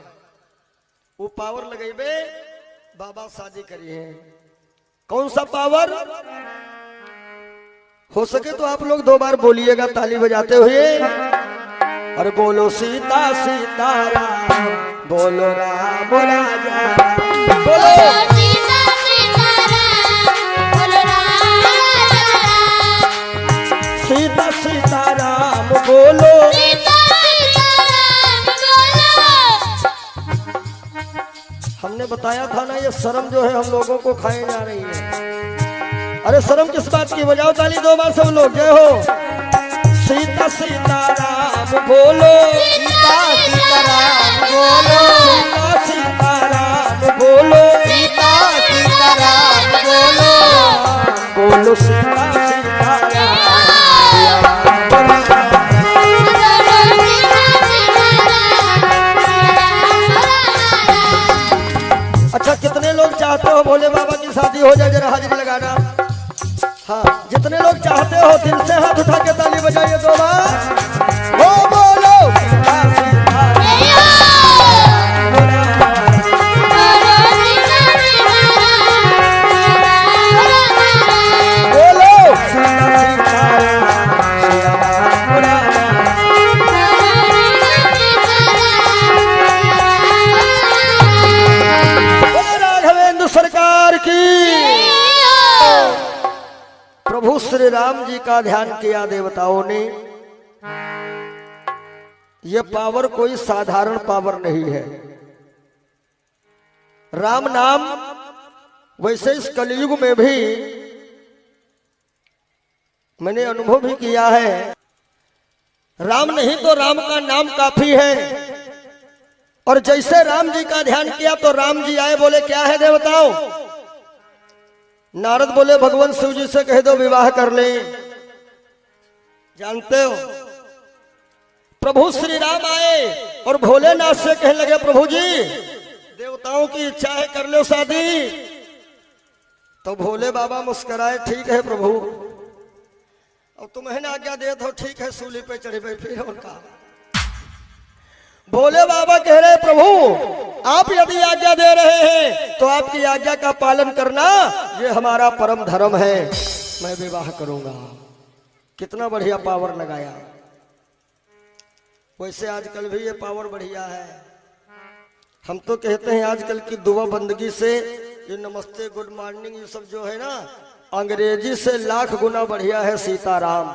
वो पावर लगेबे बाबा शादी करिए। कौन सा पावर? हो सके तो आप लोग 2 बार बोलिएगा ताली बजाते हुए। और बोलो सीता सीताराम, बोलो राम राजा राम। बोलो सीता सीताराम, बोलो राम राम। सीता सीताराम बोलो। सीता सीताराम बोलो। हमने बताया था ना ये शर्म जो है हम लोगों को खाए जा रही है। अरे शर्म किस बात की? बजाओ ताली दो बार सब लोग, जय हो। सीता सीताराम बोलो, सीता सीताराम बोलो, सीता सीताराम बोलो, सीता सीताराम बोलो। बोलो सीता सीताराम। अच्छा, कितने लोग चाहते हो भोले बाबा की शादी हो जाए? जरा हाजिरी लगाना। हाँ, जितने लोग चाहते हो दिल से हाथ उठा के ताली बजाइए दो बार। हो बोलो सीता सीताराम। बोलो सीता सीताराम, सीताराम राम। बोलो राघवेंद्र सरकार की। प्रभु श्री राम जी का ध्यान किया देवताओं ने। यह पावर कोई साधारण पावर नहीं है। राम नाम वैसे इस कलयुग में भी मैंने अनुभव भी किया है। राम नहीं तो राम का नाम काफी है। और जैसे राम जी का ध्यान किया तो राम जी आए, बोले क्या है देवताओं? नारद बोले भगवान शिव जी से कह दो विवाह कर ले। जानते हो प्रभु श्री राम आए और भोलेनाथ से कहने लगे प्रभु जी देवताओं की इच्छा है कर लो शादी। तो भोले बाबा मुस्कुराए, ठीक है प्रभु, अब तुम्हें ना आज्ञा दे तो ठीक है, सूली पे चढ़े बैठे और कहा। भोले बाबा कह रहे प्रभु आप यदि आज्ञा दे रहे हैं तो आपकी आज्ञा का पालन करना ये हमारा परम धर्म है, मैं विवाह करूंगा। कितना बढ़िया पावर लगाया। वैसे आजकल भी ये पावर बढ़िया है। हम तो कहते हैं आजकल की दुआ बंदगी से ये नमस्ते गुड मॉर्निंग ये सब जो है ना अंग्रेजी से लाख गुना बढ़िया है सीताराम।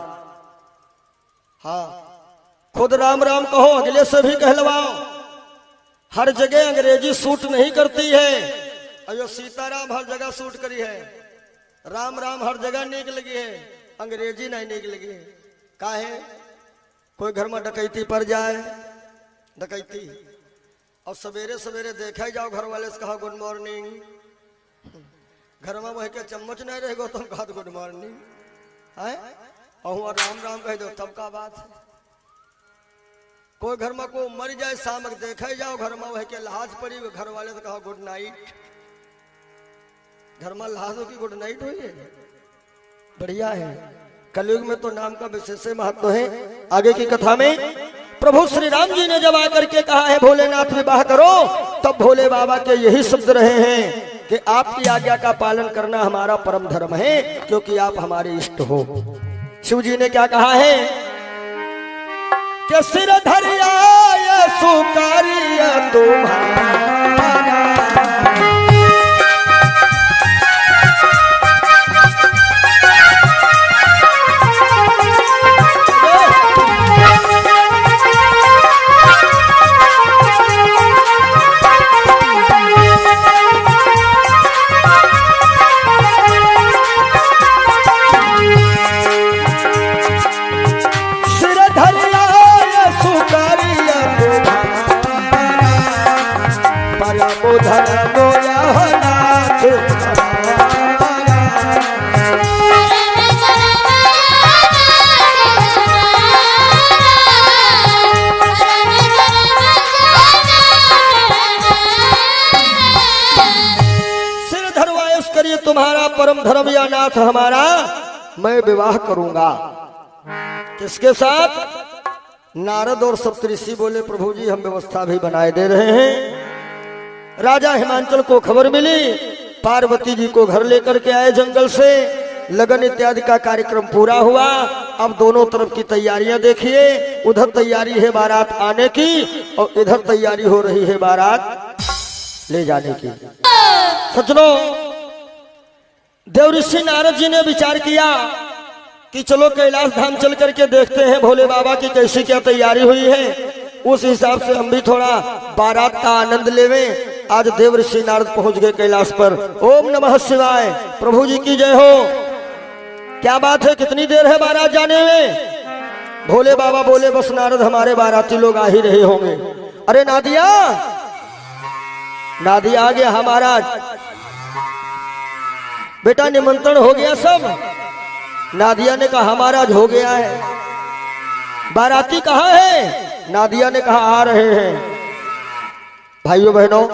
हाँ, खुद राम राम कहो, अगले से भी कहलवाओ। हर जगह अंग्रेजी सूट नहीं करती है। अयो सीताराम हर जगह सूट करी है। राम राम हर जगह नीक लगी है, अंग्रेजी नहीं नीक लगी है। काहे? कोई घर में डकैती पर जाए, डकैती, और सवेरे सवेरे देखा ही जाओ घर वाले से कहा गुड मॉर्निंग। घर में वह के चम्मच नहीं रहेगा तुम कहा गुड मॉर्निंग है, और राम राम कह दो तब का बात है। कोई घर में को मर जाए शाम देखा ही जाओ घर में वह के लहाज पड़ी, घर वाले से कहा गुड नाइट। घर में लहाजों की गुड नाइट हुई है, बढ़िया है। कलयुग में तो नाम का विशेष महत्व है। आगे की कथा में प्रभु श्री राम जी ने जब आकर के कहा है भोलेनाथ विवाह करो, तब भोले बाबा के यही शब्द रहे हैं कि आपकी आज्ञा का पालन करना हमारा परम धर्म है, क्योंकि आप हमारे इष्ट हो। शिव जी ने क्या कहा है कि सिर धरिया सुकारिया तुम्हारा, तुम्हारा परम धर्म या नाथ हमारा, मैं विवाह करूंगा। किसके साथ? नारद और सप्तऋषि बोले प्रभु जी हम व्यवस्था भी बनाए दे रहे हैं। राजा हिमांचल को खबर मिली, पार्वती जी को घर लेकर के आए जंगल से। लगन इत्यादि का कार्यक्रम पूरा हुआ। अब दोनों तरफ की तैयारियां देखिए, उधर तैयारी है बारात आने की और इधर तैयारी हो रही है बारात ले जाने की। सज्जनों, देवऋषि नारद जी ने विचार किया कि चलो कैलाश धाम चल करके देखते हैं भोले बाबा की कैसी क्या तैयारी हुई है, उस हिसाब से हम भी थोड़ा बारात का आनंद लेवें। आज देवऋषि नारद पहुंच गए कैलाश पर। ओम नमः शिवाय, प्रभु जी की जय हो। क्या बात है, कितनी देर है बारात जाने में? भोले बाबा बोले बस नारद हमारे बाराती लोग आ ही रहे होंगे। अरे नादिया, नादिया आ गया हमारा बेटा, निमंत्रण हो गया सब? नादिया ने कहा हमारा हो गया है। बाराती कहाँ है? नादिया ने कहा आ रहे हैं। भाइयों बहनों,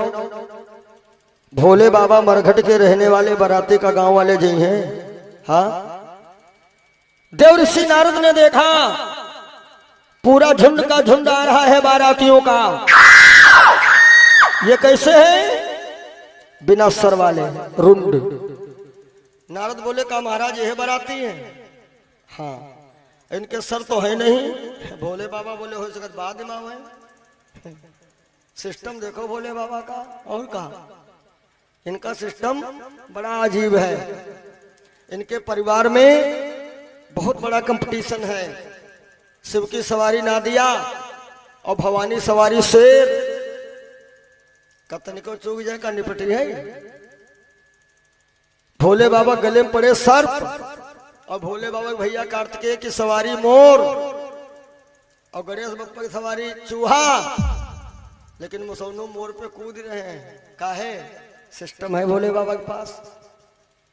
भोले बाबा मरघट के रहने वाले बाराती का गांव वाले जी हैं। हाँ, देवऋषि नारद ने देखा पूरा झुंड का झुंड आ रहा है बारातियों का। ये कैसे है? बिना सर वाले रुंड। नारद बोले का महाराज यह बाराती है? हाँ, इनके सर तो है नहीं। भोले बाबा बोले हो सकत बाद दिमाग है। सिस्टम देखो भोले बाबा का। और कहा इनका सिस्टम बड़ा अजीब है। इनके परिवार में बहुत बड़ा कंपटीशन है। शिव की सवारी नादिया और भवानी सवारी शेर। कतनी को चूक जाए का निपटी है। भोले बाबा गले में पड़े सर्प और भोले बाबा भैया कार्तिकेय की सवारी मोर और गणेश बप्पा की सवारी चूहा। लेकिन मुसौनो मोर पे कूद रहे हैं। काहे? सिस्टम है भोले बाबा के पास।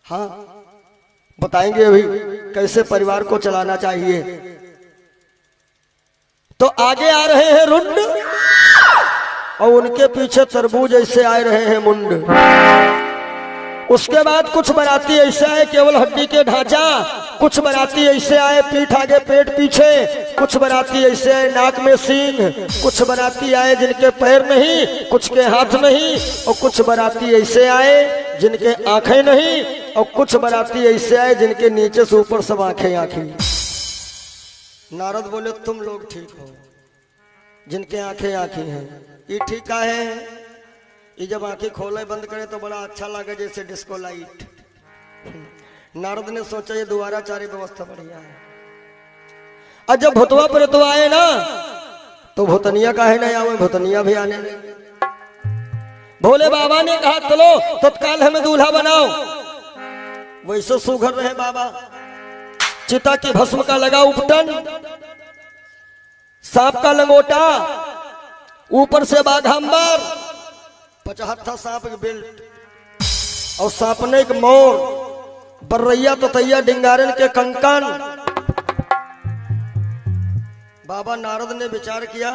हाँ, बताएंगे अभी कैसे परिवार को चलाना चाहिए। तो आगे आ रहे हैं रुंड और उनके पीछे तरबूज ऐसे आ रहे हैं मुंड। उसके बाद कुछ बाराती ऐसे आए केवल हड्डी के ढांचा, कुछ बाराती ऐसे आए पीठ आगे पेट पीछे, कुछ बाराती ऐसे आए नाक में सींग, कुछ बाराती आए जिनके पैर नहीं, कुछ के हाथ नहीं, और कुछ बाराती ऐसे आए जिनके आंखें नहीं, और कुछ बाराती ऐसे आए जिनके नीचे से ऊपर सब आंखें आंखें। नारद बोले तुम लोग ठीक हो, जिनके आंखें आंखें हैं। ये ठीक का है? ये जब आंखें खोले बंद करे तो बड़ा अच्छा लगे जैसे डिस्को लाइट। नारद ने सोचा ये द्वाराचारी व्यवस्था बढ़िया है। और जब भुतवा प्रेतवा आए ना तो भूतनिया काहे नहीं आवे, भूतनिया भी आने लगे। भोले बाबा ने कहा चलो तत्काल हमें दूल्हा बनाओ। वैसे सुघर रहे बाबा, चिता की भस्म का लगा उपटन, सांप का लंगोटा, ऊपर से बाघांबर, 75 सांप के बेल्ट और सांपने के मोर, बर्रैया तो तैया डिंगारन के कंकन। बाबा नारद ने विचार किया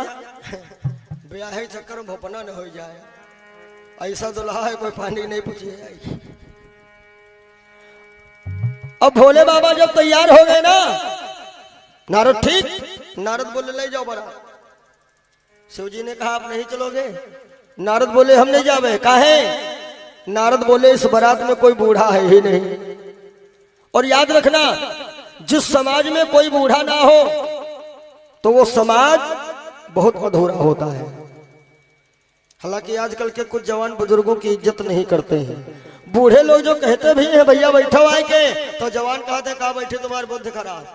ब्याह चक्कर में भोपना न हो जाए, ऐसा दुल्हा है कोई पानी नहीं पूछी जाएगी। अब भोले बाबा जब तैयार हो गए ना, नारद ठीक, नारद बोले ले जाओ बड़ा। शिव जी ने कहा आप नहीं चलोगे? नारद बोले हम नहीं जावे। काहे? नारद बोले इस बारात में कोई बूढ़ा है ही नहीं। और याद रखना, जिस समाज में कोई बूढ़ा ना हो तो वो समाज बहुत अधूरा होता है। हालांकि आजकल के कुछ जवान बुजुर्गों की इज्जत नहीं करते हैं। बूढ़े लोग जो कहते भी हैं भैया बैठो आए के, तो जवान कहते कहा बैठे तुम्हारी बुद्धि खराब।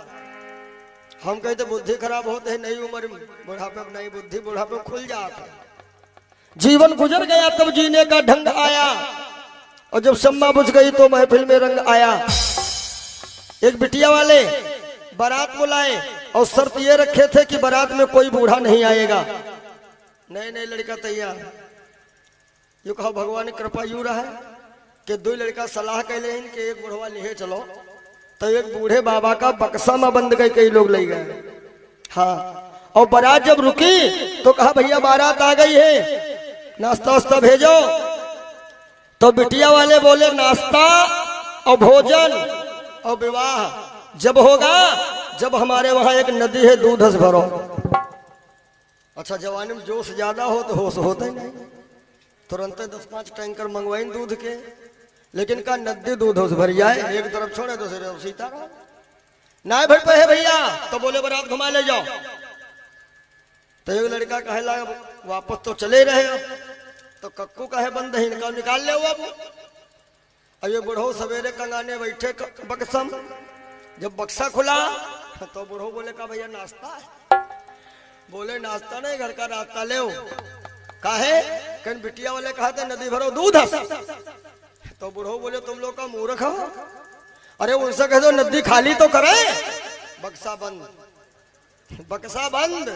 हम कहते बुद्धि खराब होते है नई उम्र में, बुढ़ापे में नई बुद्धि बुढ़ापे खुल जाता। जीवन गुजर गया तब जीने का ढंग आया, और जब सम्मा बुझ गई तो महफिल में रंग आया। एक बिटिया वाले बारात बुलाए और शर्त ये रखे थे कि बारात में कोई बूढ़ा नहीं आएगा। नए नए लड़का तैयार, यू कहा भगवान की कृपा यू रहा कि 2 लड़का सलाह कैले कि एक बुढ़वा ले चलो, तो एक बूढ़े बाबा का बक्सा में बंद गए, कई लोग ले गए। हाँ, और बारात जब रुकी तो कहा भैया बारात आ गई है, नाश्ता वास्ता भेजो। तो बिटिया वाले बोले नाश्ता और भोजन और विवाह जब होगा जब हमारे वहां एक नदी है दूध से भरो। अच्छा, जवानी में जोश ज्यादा हो तो होश होता ही नहीं, तुरंत 10-5 टैंकर मंगवाइन दूध के। लेकिन का नदी दूध से भर जाए, एक तरफ छोड़े दूसरी तरफ सीता ना भर पे है भैया, तो बोले बारात घुमा ले जाओ। तो एक लड़का कहे लगा वापस तो चले रहे हो, तो कक्कू कहे बंद है, इनका निकाल ले अब। और ये बुढ़ो सवेरे कंगाने बैठे बक्सम, जब बक्सा खुला तो बुढ़ो बोले का भैया नाश्ता है? बोले नाश्ता नहीं, घर का रास्ता ले। काहे? कहीं बिटिया वाले कहा था नदी भरो दूध है। तो बुढ़ो बोले तुम लोग का मूर्ख हो, अरे उनसे कह दो नदी खाली तो करे। बक्सा बंद, बक्सा बंद।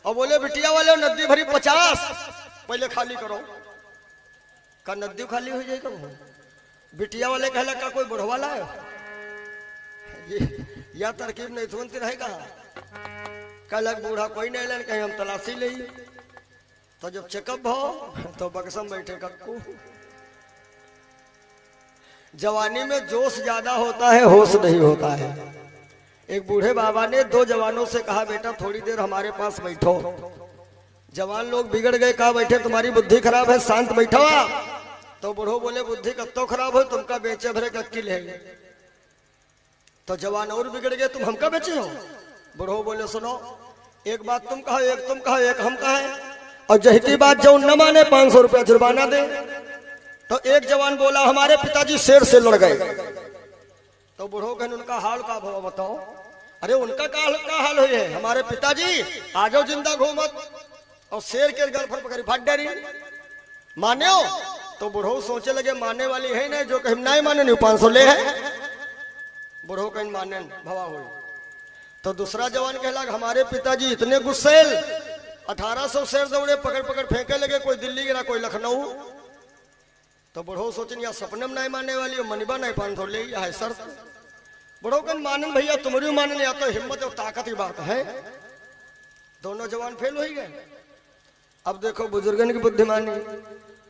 और बोले बिटिया वाले नदी भरी 50, पहले खाली करो। का नदी खाली हो जाएगा? बिटिया वाले कहला का कोई बुढ़वा लाए? या तरकीब नहीं सुनती रहेगा। कहलक बूढ़ा कोई नहीं लेन, कहीं हम तलाशी ले। तो जब चेकअप हो तो बक्सम बैठे कक्कू। जवानी में जोश ज्यादा होता है, होश नहीं होता है। एक बूढ़े बाबा ने 2 जवानों से कहा बेटा थोड़ी देर हमारे पास बैठो। जवान लोग बिगड़ गए, कहा बैठे तुम्हारी बुद्धि खराब है, शांत बैठो आप। तो बूढ़ो बोले बुद्धि कब तो खराब हो, तुमका बेचे भरे कक्की लेंगे। तो जवान और बिगड़ गए, तुम हमका बेचे हो। बूढ़ो बोले सुनो, एक बात तुम कहो, एक तुम कहो, एक हम कहें, और जहती बात जो न माने 500 रुपया जुर्माना दे। तो एक जवान बोला हमारे पिताजी शेर से लड़ गए। तो बूढ़ो कहने उनका हाल का भाव बताओ। अरे उनका का हाल हुई है, हमारे पिताजी आजो जिंदा घूमत और शेर के गल पर पकड़ी फाट डरी माने हो। तो बूढ़ो सोचे लगे मानने वाली है नहीं, जो कहीं नहीं माने नहीं 500 ले है। बूढ़ो कहीं माने भवा हुई। तो दूसरा जवान कहला हमारे पिताजी इतने गुस्सेल 1800 शेर दौड़े, पकड़ पकड़ फेंके लगे, कोई दिल्ली गिरा कोई लखनऊ। तो बूढ़ो सोचन या सपने में नहीं मानने वाली हो, मनिबा नहीं 500 ले है सर। बूढ़ो कन मानन भैया तुम्हारी मानने, या तो हिम्मत और ताकत की बात है। दोनों जवान फेल हो गए। अब देखो बुजुर्गन की बुद्धिमानी।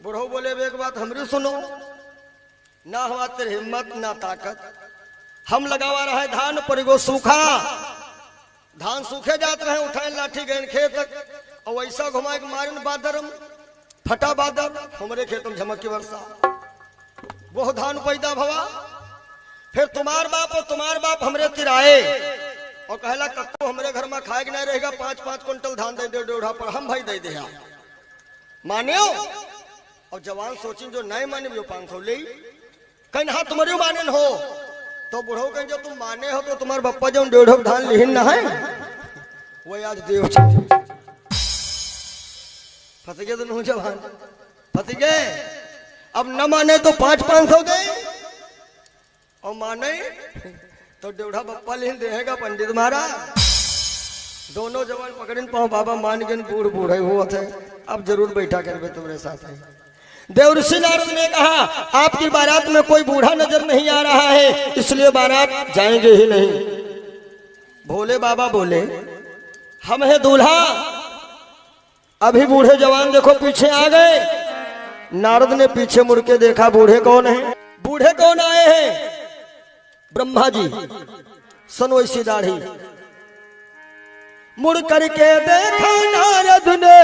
बूढ़ो बोले एक बात हमरी सुनो, ना हवा तेरी हिम्मत ना ताकत, हम लगावा रहा है धान पर गो सूखा, धान सूखे जाते रहे, उठाए लाठी गए खेत तक, और वैसा घुमाए के मारन बादरम फटा बादल हमारे खेत में झमक की वर्षा, वो धान पैदा भवा। फिर तुम्हार बाप हमरे तिराए और कहला कक्कू हमरे घर में खाए नहीं रहेगा, 5-5 कुंटल धान दे दे डेढ़ा पर हम भाई दे दे माने। और जवान सोची जो नहीं माने वो 500 ले। कहीं हाँ तुम्हारी माने हो। तो बुढ़ो कहीं जो तुम माने हो तो तुम्हारे बप्पा जो 1.5 धान लिहिन ना है, वो आज देव फंस गए। दोनों जवान फंस गए। अब न माने तो 500 दे, और माने तो 1.5 बप्पा लिहिन देगा पंडित महाराज। दोनों जवान पकड़िन पाओ बाबा मान गए, बूढ़ बूढ़े हुआ थे, अब जरूर बैठा कर तुम्हारे साथ है। देवर्षि नारद ने कहा आपकी बारात में कोई बूढ़ा नजर नहीं आ रहा है, इसलिए बारात जाएंगे ही नहीं। भोले बाबा बोले हम है दूल्हा। अभी बूढ़े जवान देखो पीछे आ गए। नारद ने पीछे मुड़ के देखा, बूढ़े कौन है? बूढ़े कौन आए हैं? ब्रह्मा जी। सुनो इसी दाढ़ी। मुड़ करके देखा नारद ने,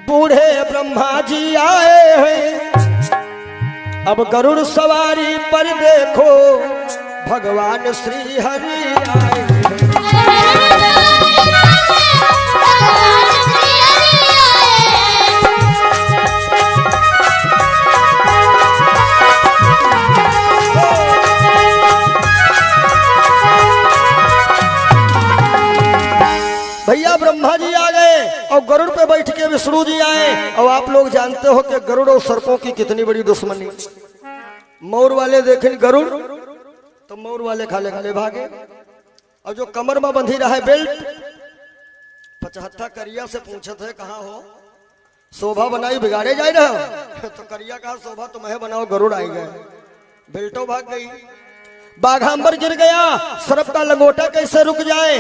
बूढ़े ब्रह्मा जी आए हैं। अब गरुड़ सवारी पर देखो भगवान श्री हरि आए हैं। भैया ब्रह्मा जी आ गए और गरुड़ पे बैठ के विष्णु जी आए। और आप लोग जानते हो कि गरुड़ और सर्पों की कितनी बड़ी दुश्मनी। मोर वाले देखें गरुड़ तो मोर वाले खाले खाले भागे। और जो कमर में बंधी रहा है बेल्ट, 75 करिया से पूछे थे कहाँ हो, शोभा बनाई बिगाड़े जाए रहे। तो करिया कहा शोभा तुम्हें बनाओ, गरुड़ आई गए। बेल्टो भाग गई। बाघांबर गिर गया, सर्प का लंगोटा कैसे रुक जाए,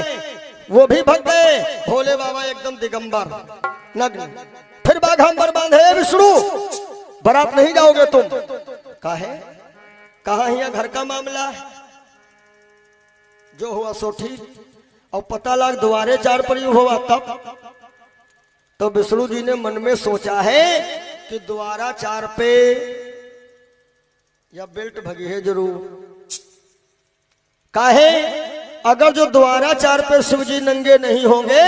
वो भी भग गए। भोले बाबा एकदम दिगंबर नग्न। फिर बाघांबर बांधे विष्णु बारात नहीं जाओगे तुम। काहे? कहा यहाँ घर का मामला है, जो हुआ सो ठीक। और पता लग द्वारे 4 पर हुआ तब। तो विष्णु जी ने मन में सोचा है कि द्वारा 4 पे या बेल्ट भगी है जरूर। काहे? अगर जो द्वाराचार पे शिव जी नंगे नहीं होंगे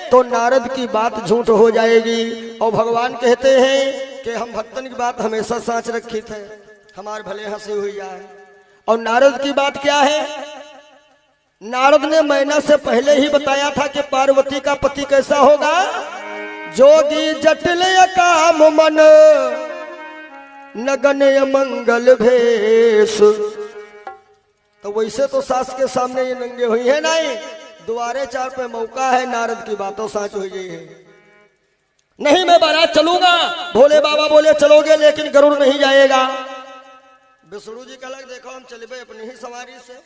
तो नारद की बात झूठ हो जाएगी। और भगवान कहते हैं कि हम भक्तन की बात हमेशा साच रखी थे, हमारे भले हंसी हुई आए। और नारद की बात क्या है? नारद ने मैना से पहले ही बताया था कि पार्वती का पति कैसा होगा, जोगी जटिल काम मन नगन मंगल भेष। तो वैसे तो सास के सामने ये नंगे हुई है नहीं, द्वारे चार पे मौका है, नारद की बातों साच हुई है। नहीं मैं बारात चलूंगा, भोले बाबा बोले चलोगे लेकिन गरुड़ नहीं जाएगा। विष्णु जी कहलक देखो हम चलबे अपनी ही सवारी से,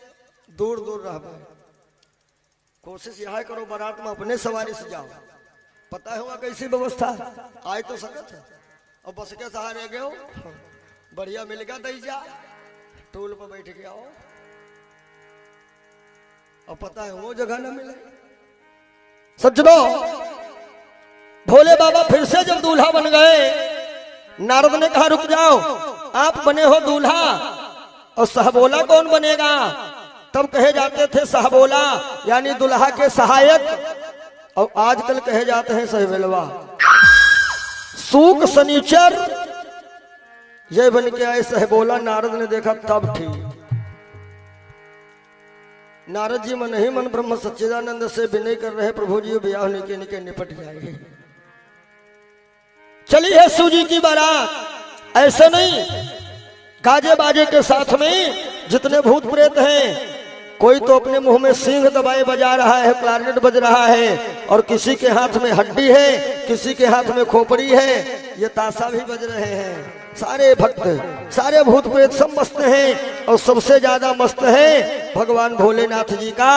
दूर दूर रह पाए, कोशिश यह करो बारात में अपने सवारी से जाओ। पता होगा कैसी व्यवस्था आज तो सकत है। और बस के सहारे गए बढ़िया मिल गया दैजा, टूल पर बैठ के आओ। और पता है वो जगह ना मिले। सज्जनों, भोले बाबा फिर से जब दूल्हा बन गए, नारद ने कहा रुक जाओ, आप बने हो दूल्हा और सहबोला कौन बनेगा? तब कहे जाते थे सहबोला यानी दुल्हा के सहायक, और आजकल कहे जाते हैं सहबेलवा। सूक शनिचर ये बन के आए सहबोला। नारद ने देखा तब ठीक। नारद जी मन ही मन ब्रह्म सच्चिदानंद से विनय कर रहे, प्रभु जी ब्याह निके निके निपट जाएंगे। चली है शिव जी की बारात, ऐसे नहीं गाजे बाजे के साथ में जितने भूत प्रेत हैं, कोई तो अपने मुंह में सींग दबाए बजा रहा है, क्लारनेट बज रहा है, और किसी के हाथ में हड्डी है, किसी के हाथ में खोपड़ी है, ये ताशा भी बज रहे हैं। सारे भक्त सारे भूत प्रेत सब मस्त हैं, और सबसे ज्यादा मस्त है भगवान भोलेनाथ जी का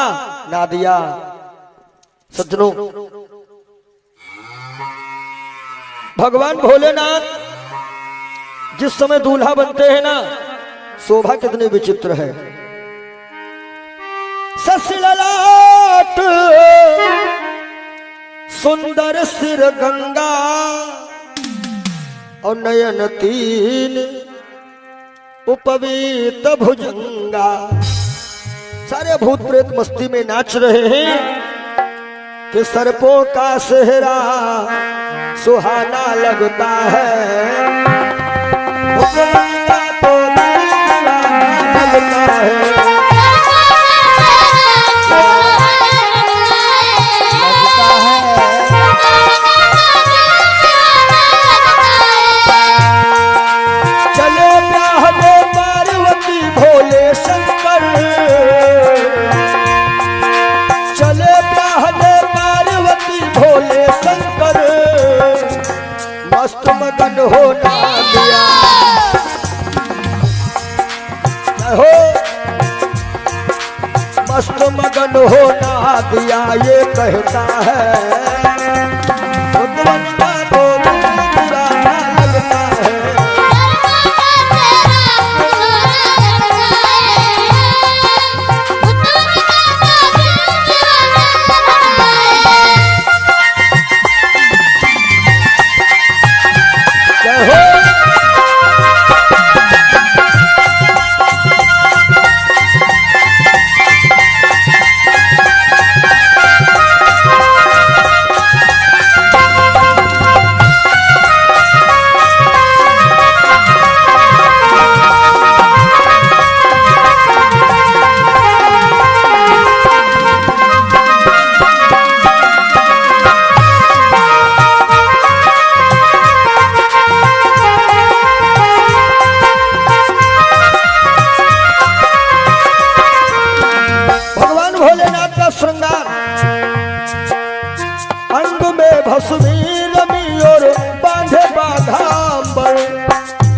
नादिया। सज्जनों, भगवान भोलेनाथ जिस समय दूल्हा बनते हैं ना, शोभा कितनी विचित्र है। ससललाट सुंदर सिर गंगा और नयन तीन उपवीत भुजंगा। सारे भूत प्रेत मस्ती में नाच रहे हैं कि सर्पों का सेहरा सुहाना लगता है, भुजंगा तो लगता है। मगन होना दिया हो, मस्त मगन होना दिया ये कहता है, भगवंता तो बुरा लगता है।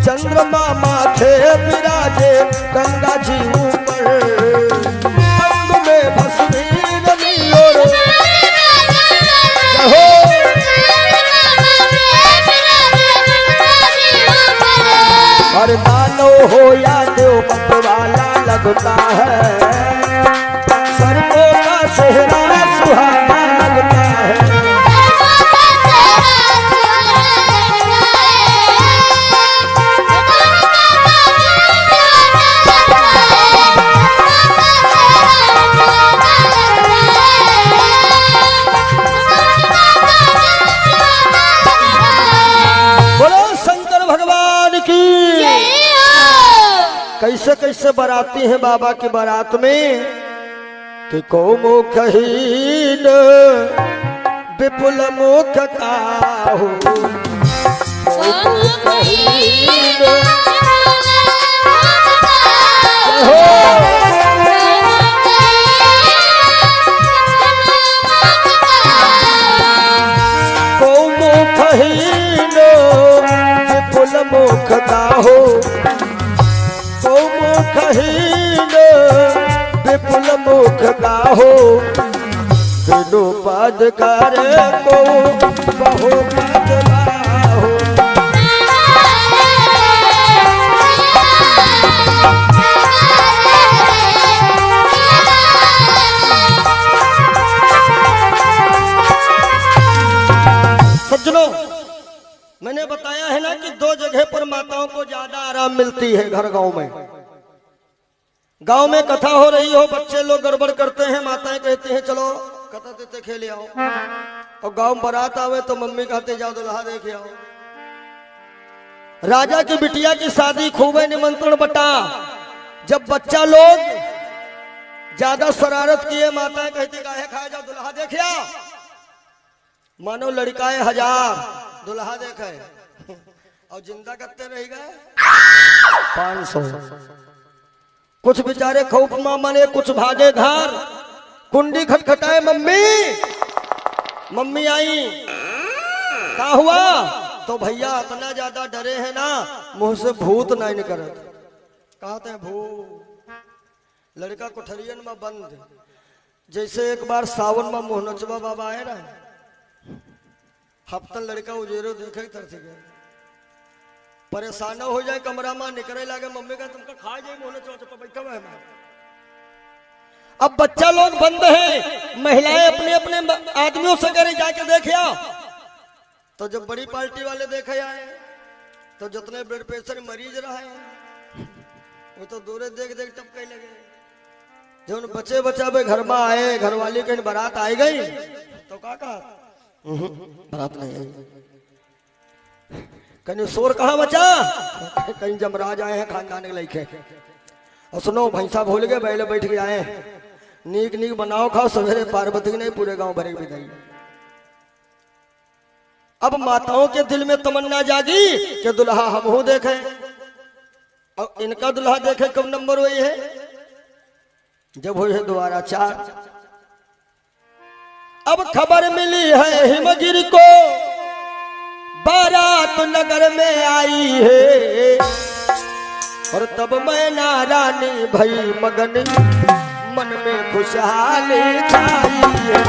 चंद्रमा माथे विराजे गंगा जी ऊपर, अंग में भस्मी रवि और हर दानो हो या देव मतवाला लगता है, सर्पों का सेहरा सुहाना लगता है। कैसे कैसे बराती हैं बाबा की बारात में कि को मुखहीन विपुल मुख काहू को मुखहीन विपुल मुख काहू को मुखहीन विपुल मुख काहू बिनु पद कर को बहु पद लाहू सज्जनों, मैंने बताया है ना कि दो जगह पर माताओं को ज्यादा आराम मिलती है घर गांव में। गांव में कथा हो रही हो, बच्चे लोग गड़बड़ करते हैं, माताएं कहती हैं चलो कथा देते खेले आओ, और गांव में बारात आवे तो मम्मी कहते जाओ दुल्हा देखे आओ। राजा की बिटिया की शादी खूब है, निमंत्रण बटा। जब बच्चा लोग ज्यादा शरारत किए, माताएं कहती काहे खाए जाओ दुल्हा देखे आओ। मानो लड़काए 1000 दुल्हा देखे और जिंदा करते रह गए 500। कुछ बेचारे खूब माने, कुछ भागे घर, कुंडी खटखटाए, मम्मी मम्मी आई, क्या हुआ? तो भैया इतना ज्यादा डरे हैं ना, मुंह से भूत नहीं निकल, कहते हैं भूत। लड़का कोठरियन में बंद, जैसे एक बार सावन में मोहनचबा बाबा आए ना, हफ्ता लड़का उजेरो देखे तरस गए, परेशान हो जाए, कमरा में निकले लगे, मम्मी का तुमका खा जाए मोहनचबा बैठा हुआ है। अब बच्चा लोग बंद है, महिलाएं अपने अपने आदमियों से करे जाके देखे आओ। तो जब बड़ी पार्टी वाले देखे आए तो जितने ब्लड प्रेशर मरीज रहे वो तो दूरे देख देख टपके लगे। जब बचे बचावे घर में आए, घर वाली कहीं बारात आई गई तो क्या कहा, बारात नहीं आई। कहीं शोर कहाँ बचा, कहीं जमराज आए हैं खानदान के लड़के। और सुनो भैंसा भूल गए, बैले बैठ के आए, नीक नीक बनाओ खाओ, सवेरे पार्वती नहीं पूरे गांव भरे बिदाई। अब माताओं के दिल में तमन्ना जागी कि दुल्हा हम हो देखे, और इनका दुल्हा देखे कब नंबर हुई है, जब हुई है दोबारा 4। अब खबर मिली है हिमगिरी को, बारात नगर में आई है, और तब मैना रानी भई मगन, मन में खुशहाली छाई है।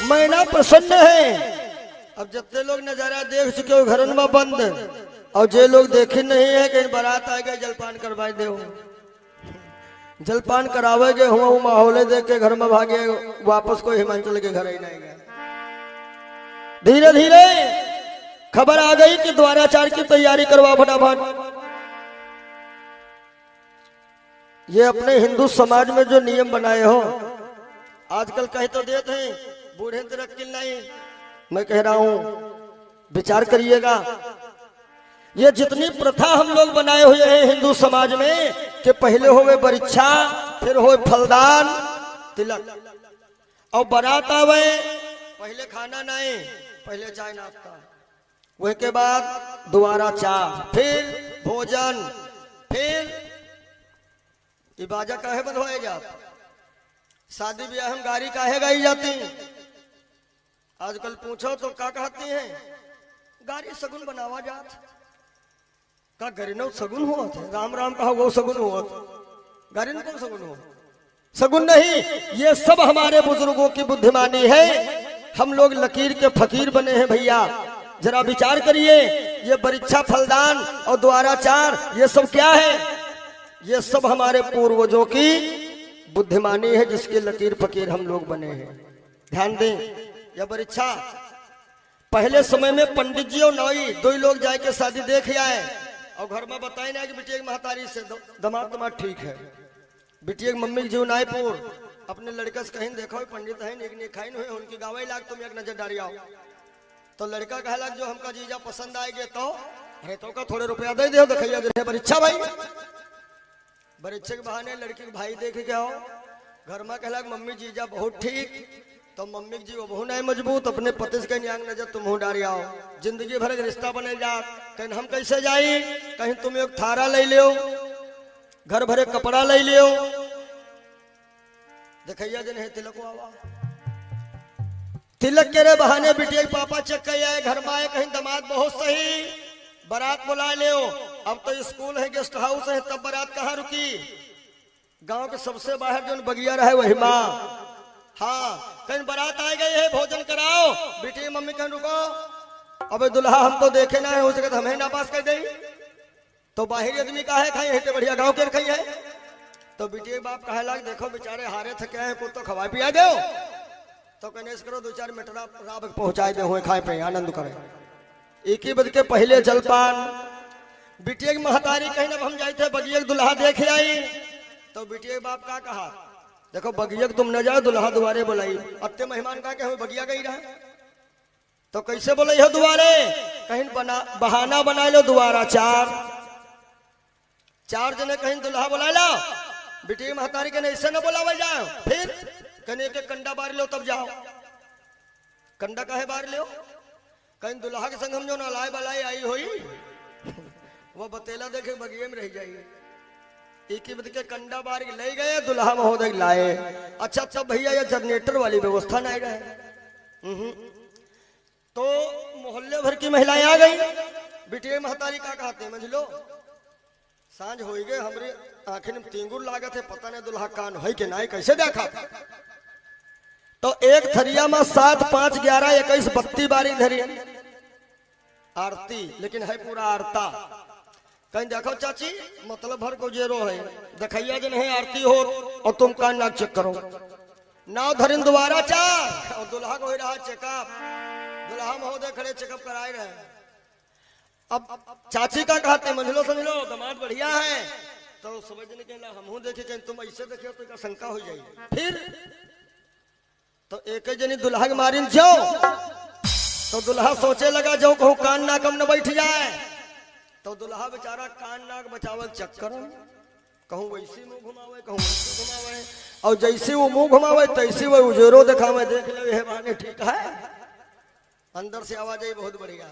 मैना प्रसन्न है। अब जितने लोग नजारा देख चुके हो घरन में बंद, और जे लोग देखे नहीं है कि बारात आ गए जलपान करवाए दे, जलपान करावेगे हुआ वो माहौल देख के घर में भागे वापस, कोई हिमाचल के घर ही नहीं गए। धीरे धीरे खबर आ गई कि द्वाराचार की तैयारी करवा फटाफट। ये अपने हिंदू समाज में जो नियम बनाए हो, आजकल कह तो देते हैं बूढ़े तरक्की नहीं, मैं कह रहा हूं विचार करिएगा। ये जितनी प्रथा हम लोग बनाए हुए हैं हिंदू समाज में कि पहले होवे बरीक्षा, फिर होवे फलदान तिलक, और बारात आवे पहले खाना नहीं, पहले चाय नाश्ता, वह के बाद दोबारा चाय, फिर भोजन, फिर ये बाजा काहे बंधवाए जाते, शादी ब्याह हम गाड़ी काहे गाई जाती। आजकल पूछो तो क्या कहती हैं, गाड़ी सगुन बनावा जात, का गरिनो सगुन हुआ थे, राम राम कहा वो सगुन हुआ था, गरिन कौन सगुन हुआ, सगुन नहीं। ये सब हमारे बुजुर्गों की बुद्धिमानी है, हम लोग लकीर के फकीर बने हैं भैया। जरा विचार करिए, ये परीक्षा फलदान और द्वाराचार ये सब क्या है, ये सब हमारे पूर्वजों की बुद्धिमानी है, जिसके लकीर फकीर हम लोग बने हैं। ध्यान दें, यह परीक्षा पहले समय में पंडित जी और नौई दो ही लोग जाके शादी देख आए और घर में बताए ना कि बिटिया की महतारी से दमाद ठीक है। बिटिया की मम्मी जो नायपुर अपने लड़के से कहीं देखो पंडित है एक खाई हुए उनकी गावे लाग तुम एक नजर डारी आओ। तो लड़का कहे लग जो हमका जीजा पसंद आएगे तो अरे तो का थोड़े रुपया दे दो दिखाइए दे परीक्षा भाई परीक्षा के बहाने लड़की के भाई देखे के आओ। घर में कहला मम्मी जीजा बहुत ठीक तो मम्मी जी वो बहुत नहीं मजबूत अपने पति से कहीं नजर तुम डारी आओ। जिंदगी भर का रिश्ता बने जा कहीं हम कैसे जाई कहीं तुम एक थारा ले लियो घर भरे कपड़ा ले लियो दिखैया जन है तिलक आवा तिलक के रे बहाने बिटिया पापा चेक कर आए घर में आए कहीं दामाद बहुत सही बारात बुला लियो। अब तो स्कूल है गेस्ट हाउस है तब बारात कहाँ रुकी गांव के सबसे बाहर जो बगिया रहे वही माँ हाँ कहीं बारात आ गई है भोजन कराओ बेटी मम्मी कहीं रुको अबे दुल्हा हम तो देखे ना है हो सके हमें ना पास कर गई तो बाहरी आदमी का है खाई है बढ़िया गांव के खाई है। तो बेटी बाप कहे लाग देखो बेचारे हारे थके हैं कुछ तो खवा पिया दो तो कनेस करो दो चार मिनट रात पहुंचाए दे हुए खाए पे आनंद करें। एक ही बज के पहले जलपान बिटिया की महतारी कहीं ना हम जाए थे बगिया दुल्हा देख आई तो बिटिया बाप का कहा देखो बगिया तुम न जाओ दुल्हा दुआरे बुलाई अत्ते मेहमान का क्या बगिया गई रहा तो कैसे बोले हो दुआरे कहीं बहाना बना लो दुआरा चार जने कहीं दुल्हा बुला लो बिटिया महतारी के ऐसे न बुलावे जाओ फिर कहीं एक कंडा बार लो तब जाओ कंडा काहे बार लो कहीं दुल्हा के संग हम जो नलाय बलाई आई हुई वो बतेला देखे बगिए में रह जाइए एक ही बद के कंडा बार ले गए दुल्हा महोदय लाए। अच्छा अच्छा भैया ये जनरेटर वाली व्यवस्था नहीं रहे तो मोहल्ले भर की महिलाएं आ गई बिटिया महतारी का कहते मंझलो सांझ हो गए हमरे आखिर में तेंगुर लागत है पता नहीं दुल्हा कान है कि नहीं कैसे देखा तो एक थरिया में 7 5 11 21 32 बारी धरी आरती लेकिन है पूरा आरता कहीं देखो चाची मतलब भर को जेरो है दिखैया जन है आरती हो और तुम कान नाक चेक करो नाव धरिन दोबारा चार और दुल्हा को हो रहा चेकअप दुल्हा महोदय खड़े चेकअप कराए रहे। अब चाची का कहते मंझलो समझ लो दामाद बढ़िया है तो समझने के लिए हम देखे कहीं तुम ऐसे देखे तो का शंका हो जाएगी फिर तो एक जनी दुल्हा के मारिन जाओ तो दुल्हा सोचे लगा जो कहूँ कान नाक न बैठ जाए तो दुल्हा बेचारा कान नाक बचावल चक्कर कहूँ वैसे मुंह घुमावे कहूँ वैसे घुमावे और जैसे वो मुंह घुमावे तैसे वो उजेरो दिखावे देख ले बाने ठीक है अंदर से आवाज आई बहुत बढ़िया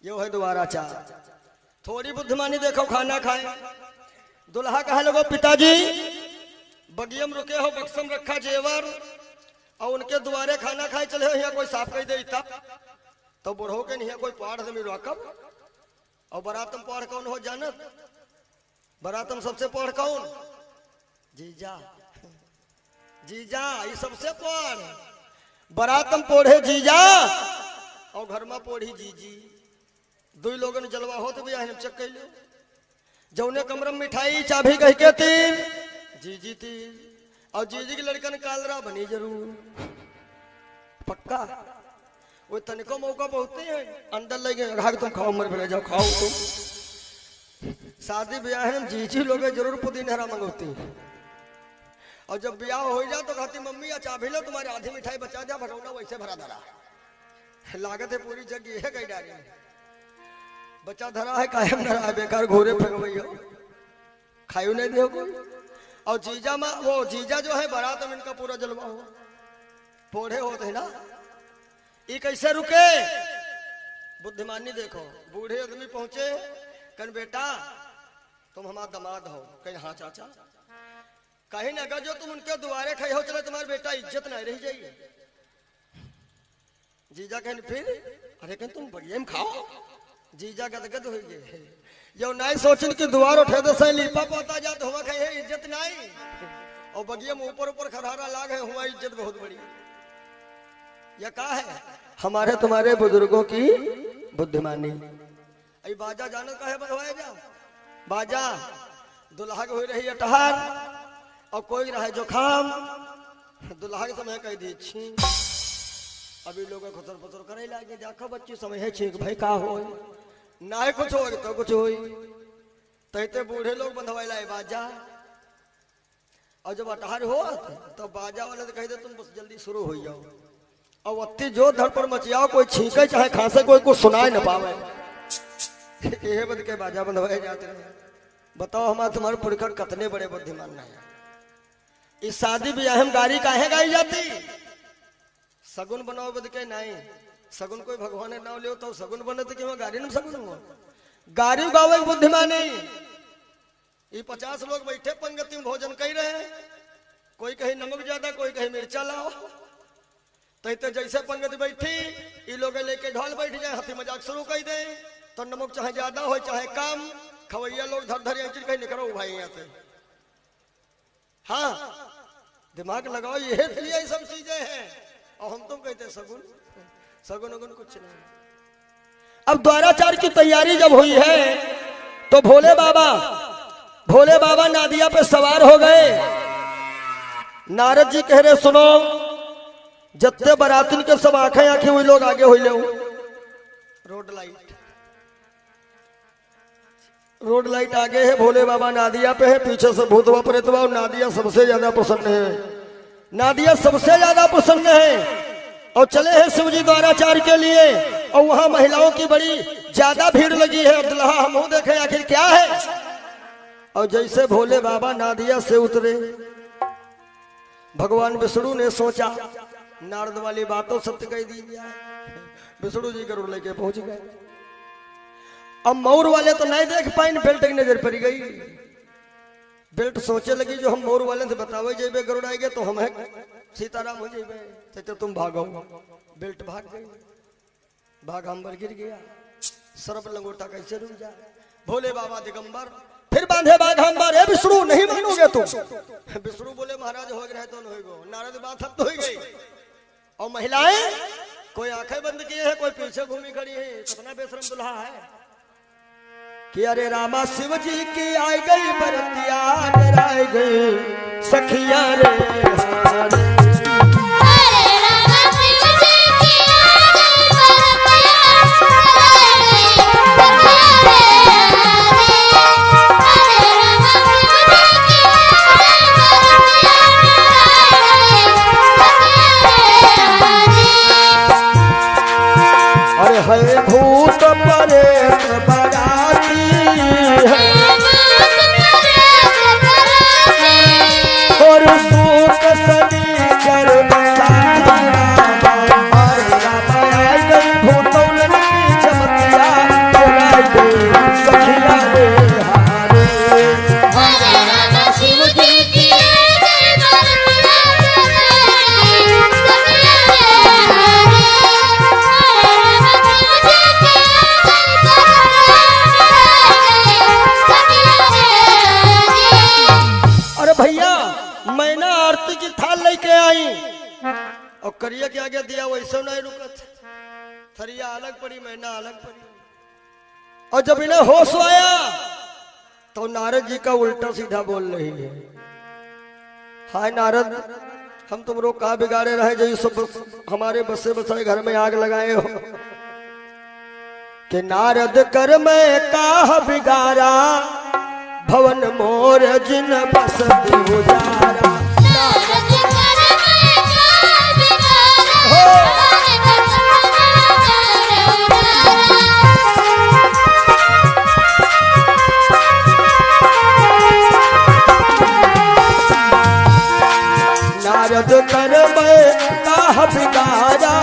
ये है दोबारा चार थोड़ी बुद्धिमानी देखो खाना खाए दुल्हा कहा लगो पिताजी बगियम रुके हो बक्सम रखा जेवर और उनके द्वारे खाना खाए चले हो यहाँ कोई साफ कर दे तब तो बुढ़ो के नहीं कोई पाठ दमी रकब और बरातम पढ़ कौन हो जानत बरातम सबसे पढ़ कौन जीजा जीजा ये सबसे पढ़ बरातम पढ़े जीजा और घर में पढ़ी जीजी दो लोगन जलवा हो तो भी हम चेक कर लो जौने कमरा में मिठाई चाबी कह के तीन जीजी तीन और जीजी की लड़कन कालरा बनी जरूर पक्का वो तनिको मौका पहुंचते हैं अंदर लगे घाट तुम खाओ मर भेजा जाओ खाओ तुम शादी ब्याह में जीजी लोग जरूर पुदीना मंगोती और जब ब्याह हो जाए तो कहती मम्मी या चाबी लो तुम्हारी आधी मिठाई बचा दिया भगवना वैसे भरा धरा लागत है पूरी जगह है कई डाली बच्चा धरा है कायम धरा है बेकार घोरे फेंक खायु नहीं दे कोई और जीजा माँ वो जीजा जो है बारात में इनका पूरा जलवा हो पोढ़े होते हैं ना ये कैसे रुके बुद्धिमानी देखो बूढ़े आदमी पहुंचे कन बेटा तुम हमारा दामाद हो कहीं हाँ चाचा कहीं ना अगर जो तुम उनके द्वारे खड़े हो चले तुम्हारे बेटा इज्जत नहीं रह जाइए जीजा कहें फिर अरे कहीं तुम बढ़िया में खाओ जीजा गदगद हो गए जो नहीं सोचन की द्वार उठे तो सही लिपा पोता जात हुआ कहे इज्जत नहीं और बगिया में ऊपर ऊपर खरारा लाग है हुआ इज्जत बहुत बड़ी यह क्या है हमारे तुम्हारे बुजुर्गों की बुद्धिमानी अभी बाजा जाने का है बधवाया जा बाजा दुल्हा हो रही अटहार और कोई रहे जुखाम दुल्हा के समय कह दी छी अभी लोग खुसर फुसर करे लागे देखो बच्ची समय है छीक भाई का हो ना कुछ हो तो कुछ हो तैते बूढ़े लोग बंधवाई लाए बाजा और जब अटहार हो तो बाजा वाले तो कह दे तुम बस जल्दी शुरू हो जाओ और अत्ती जो धड़ पर मचियाओ कोई छींके चाहे खांसे कोई कुछ सुनाए न पावे ये बद के बाजा बंधवाए जाते हैं। बताओ हमारे तुम्हारे पुरखर कितने बड़े बुद्धिमान है। इस शादी ब्याह में गाड़ी काहे गाई जाती सगुन बनाओ बद के नहीं सगुन कोई भगवान ने नाम लियो तो सगुन बने तो क्यों गाड़ी में सगुन हुआ गाड़ी गावे बुद्धिमान नहीं। ये 50 लोग बैठे पंगति में भोजन कर रहे हैं कोई कहे नमक ज्यादा कोई कहे मिर्चा लाओ तो जैसे पंगति बैठी ये लोग लेके ढोल बैठ जाए हंसी मजाक शुरू कर दे तो नमक चाहे ज्यादा हो चाहे कम खवैया लोग धर धर चीज कहीं निकलो भाई यहाँ से। हाँ दिमाग लगाओ ये सब चीजें हैं और हम तुम कहते सगुन सगुन उगुन कुछ नहीं। अब द्वाराचार की तैयारी जब हुई है तो भोले बाबा नादिया पे सवार हो गए। नारद जी कह रहे सुनो जत्ते बरातिन के सब आंखें हुई लोग आगे हुई ले रोड लाइट आगे है भोले बाबा नादिया पे है पीछे से भूतवा प्रेतवा और नादिया सबसे ज्यादा प्रसन्न है और चले हैं शिवजी द्वाराचार के लिए और वहां महिलाओं की बड़ी ज्यादा भीड़ लगी है और दुल्हा हम देखे आखिर क्या है। और जैसे भोले बाबा नादिया से उतरे भगवान विष्णु ने सोचा नारद वाली बातों सत्य कह दी जाए। विष्णु जी गरुड़ लेके पहुंच गए। अब मोर वाले तो नहीं देख पाए बेल्ट की नजर पड़ गई। बेल्ट सोचे लगी जो हम मोर वाले से बतावे जेबे गरुड़ आएंगे तो हम है सीताराम हो जेबे तो तुम भागो। बेल्ट भाग गई भाग अंबर गिर गया सरप लंगोटा कैसे रुक जाए। भोले बाबा दिगंबर फिर बांधे बाघ अंबर ए विष्णु नहीं मानोगे तुम। विष्णु बोले महाराज हो गए तो होगो। नारद बात अब तो हो गई और महिलाएं कोई आंखें बंद किए है कोई पीछे घूमी खड़ी है। कितना बेशरम दुल्हा है कि अरे रामा शिव जी की आई गई बरतिया डराई गई सखिया रे हारे। है भूत परेत बराती और सूत सनीचर भूतौलन की चमतिया बुलाई गई सखिया रे और करिया के आगे दिया वैसे नहीं रुकत थरिया अलग पड़ी मैना अलग पड़ी। और जब इन्हें होश आया तो नारद जी का उल्टा सीधा बोल रही है। हाय नारद हम तुम लोग कहा बिगाड़े रहे जो सब हमारे बसे बसाए घर में आग लगाए हो कि नारद कर मैं काह बिगाड़ा भवन मोर जिन बस उजारा। नारद कर मैं काह बिगाड़ा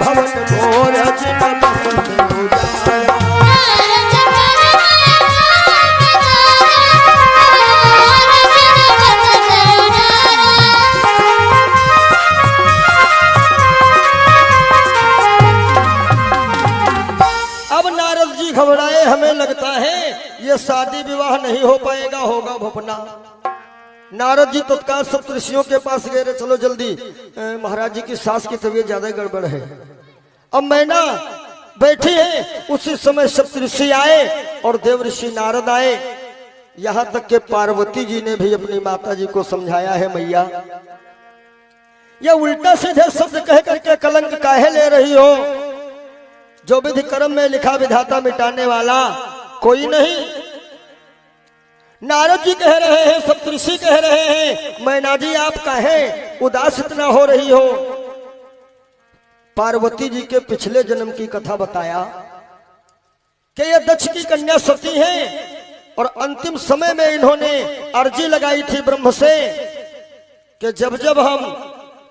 भवन मोर जिन बस उजारा। घबराए हमें लगता है ये शादी विवाह नहीं हो पाएगा होगा भोपना। नारद जी तत्काल सप्तऋषियों के पास गए चलो जल्दी महाराज जी की सास की तबीयत ज्यादा गड़बड़ है। अब मैना बैठी है उसी समय सप्तऋषि आए और देव ऋषि नारद आए। यहाँ तक के पार्वती जी ने भी अपनी माता जी को समझाया है मैया यह उल्टा सीधे शब्द कह करके कलंक काहे ले रही हो? जो विधि कर्म में लिखा विधाता मिटाने वाला कोई नहीं। नारद जी कह रहे हैं, सप्तऋषि कह रहे हैं, मैना जी आप काहे उदास इतना हो रही हो? पार्वती जी के पिछले जन्म की कथा बताया कि ये दक्ष की कन्या सती हैं और अंतिम समय में इन्होंने अर्जी लगाई थी ब्रह्म से कि जब जब हम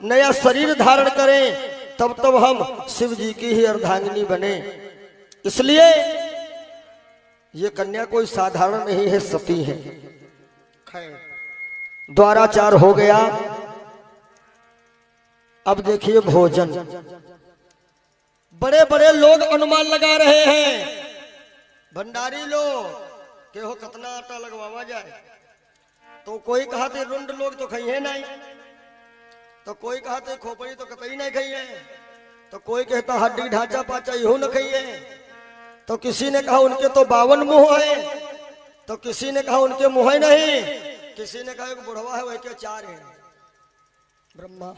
नया शरीर धारण करें तब तब हम शिव जी की ही अर्धांगिनी बने। इसलिए ये कन्या कोई साधारण नहीं है, सती है। द्वाराचार हो गया। अब देखिए भोजन, बड़े बड़े लोग अनुमान लगा रहे हैं, भंडारी लोग के हो कितना आटा लगवावा जाए। तो कोई कहा थे रुंड लोग तो खाइए नहीं, तो कोई कहा थे खोपड़ी तो कतई नहीं खाइए, तो कोई कहता हड्डी ढांचा पाचा यू न खाइए, तो किसी ने कहा उनके तो 52 मुंह है, तो किसी ने कहा उनके मुंह ही नहीं, किसी ने कहा एक बुढ़वा है वह के 4 है। ब्रह्मा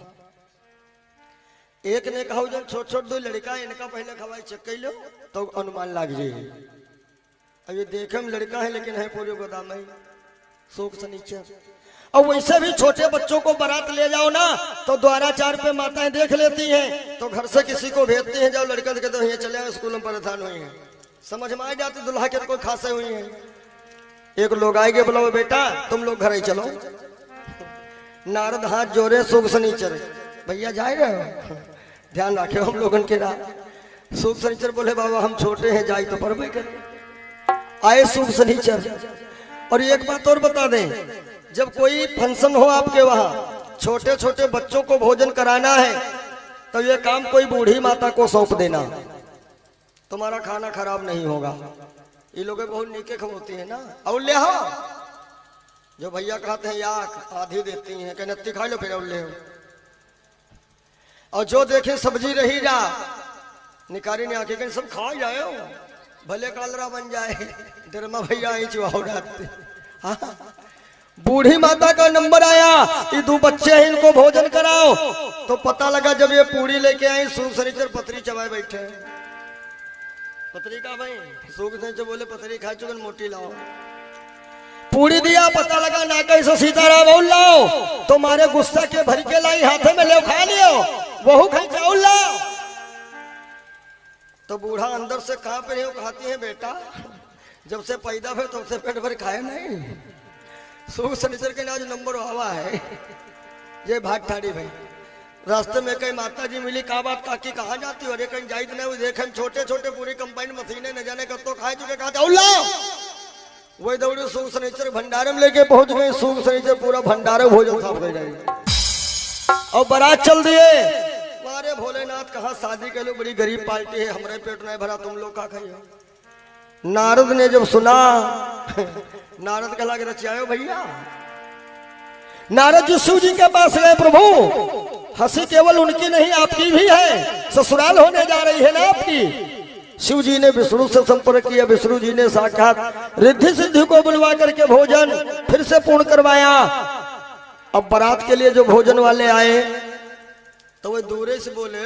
एक ने कहा जब छोट छोट 2 लड़का इनका पहले खवाई चेक कर लो तो अनुमान लग जाए। अब ये देखे में लड़का है लेकिन है पूरे गोदाम में शोक शनिचर। और वैसे भी छोटे बच्चों को बारात ले जाओ ना तो द्वाराचार पे माताएं देख लेती हैं, तो घर से किसी को भेजती हैं, जाओ लड़का देखे तो चले आए स्कूल में परेशान हुए हैं, समझ में आ जाती दुल्हा के कोई खासे हुई है। एक लोग आएंगे बोला बेटा तुम लोग घर ही चलो। नारद हाथ जोड़े शोक शनिचर, भैया जाए रहे हो, ध्यान रखे हम लोगन के रात। शोक शनिचर बोले बाबा हम छोटे हैं जाए तो परवे करें। आए शोक शनिचर। और एक बात और बता दें, जब कोई फंक्शन हो आपके वहां छोटे छोटे बच्चों को भोजन कराना है तो ये काम कोई बूढ़ी माता को सौंप देना, तुम्हारा खाना खराब नहीं होगा। ये लोग बहुत नीके खबोती है ना। और ले हो जो भैया कहते हैं याक आधी देती हैं, कहने नत्ती खा लो फिर और ले हो। और जो देखे सब्जी रही जा निकारी ने आके कहीं सब खा जाए भले कालरा बन जाए, डरमा भैया ही चुहाव डालते। हाँ बूढ़ी माता का नंबर आया, ये 2 बच्चे हैं इनको भोजन कराओ। तो पता लगा जब ये पूरी लेके आई सूख शनिचर पतरी चबाए बैठे। पतरी का भाई सूख शनिचर बोले पतरी खा चुके मोटी लाओ। पूरी दिया, पता लगा ना कैसे सीताराम बोल लाओ, तो मारे गुस्सा के भर के लाई हाथे में ले खा लियो, वहू खाई चाउल लाओ। तो बूढ़ा अंदर से कहां पे हो कहती है बेटा जब से पैदा हुए तब से पेट भर खाए नहीं। सूख शनिचर के आज नंबर हवा है। ये भाग ठाड़ी भाई रास्ते में कई माता जी मिली, कहा बात काकी कहाँ जाती हो? अरे कहीं जाइत नहीं, देखे छोटे छोटे पूरी कंपाइन मशीने न जाने कब तो खाए चुके, कहा जाओ वही दौड़े सूख शनिचर भंडारे में लेके पहुंच गए। सूख शनिचर पूरा भंडारे भोजन साफ कर जाएगी और बारात चल दिए। मारे भोलेनाथ कहा शादी के लोग बड़ी गरीब पार्टी है, हमारे पेट नहीं भरा, तुम लोग का खाइए। नारद ने जब सुना नारद कहला के रचायो भैया। नारद जी शिव जी के पास गए, प्रभु हंसी केवल उनकी नहीं आपकी भी है, ससुराल होने जा रही है ना आपकी। शिव जी ने विष्णु से संपर्क किया, विष्णु जी ने साक्षात रिद्धि सिद्धि को बुलवा करके भोजन फिर से पूर्ण करवाया। अब बारात के लिए जो भोजन वाले आए तो वो दूरे से बोले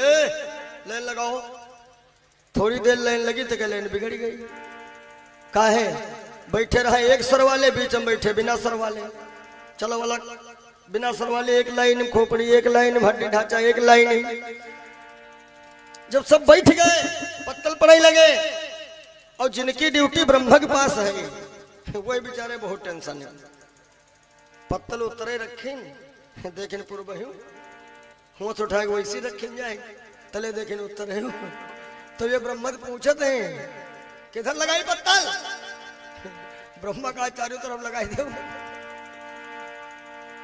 लाइन लगाओ। थोड़ी देर लाइन लगी तो क्या लाइन बिगड़ गई। काहे बैठे रहे एक सर वाले, बीच में बैठे बिना सर वाले, चलो वाला बिना सर वाले एक लाइन, खोपड़ी एक लाइन, हड्डी ढांचा एक लाइन। जब सब बैठ गए पत्तल पड़े लगे और जिनकी ड्यूटी ब्रह्मा के पास है वही बेचारे बहुत टेंशन है। पत्तल उतरे रखें देखें पूर्व होश उठा के वैसे रखें जाए तले देखें उतरे हो। तो ये ब्रह्मा पूछते हैं किधर लगाई पत्तल? ब्रह्मा का चारों तरफ लगाई दो।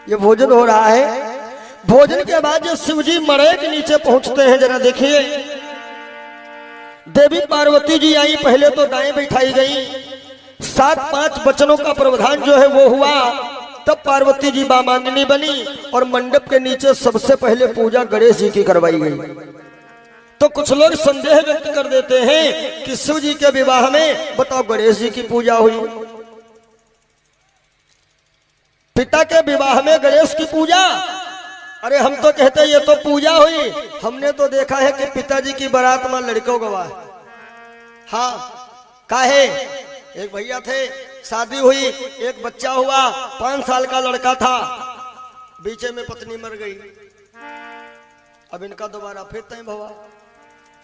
ये भोजन हो रहा है। भोजन के बाद जो शिव जी मड़ई के नीचे पहुंचते हैं, जरा देखिए देवी पार्वती जी आई, पहले तो दाएं बैठाई गई, 7-5 बचनों का प्रावधान जो है वो हुआ, तब पार्वती जी बामांगनी बनी और मंडप के नीचे सबसे पहले पूजा गणेश जी की करवाई गई। तो कुछ लोग संदेह व्यक्त कर देते हैं कि शिव जी के विवाह में बताओ गणेश जी की पूजा हुई, पिता के विवाह में गणेश की पूजा, अरे हम तो कहते ये तो पूजा हुई, हमने तो देखा है कि पिताजी की बारात में लड़कों गवा। हाँ काहे, एक भैया थे, शादी हुई, एक बच्चा हुआ, 5 साल का लड़का था, बीचे में पत्नी मर गई। अब इनका दोबारा फिर तय भवा,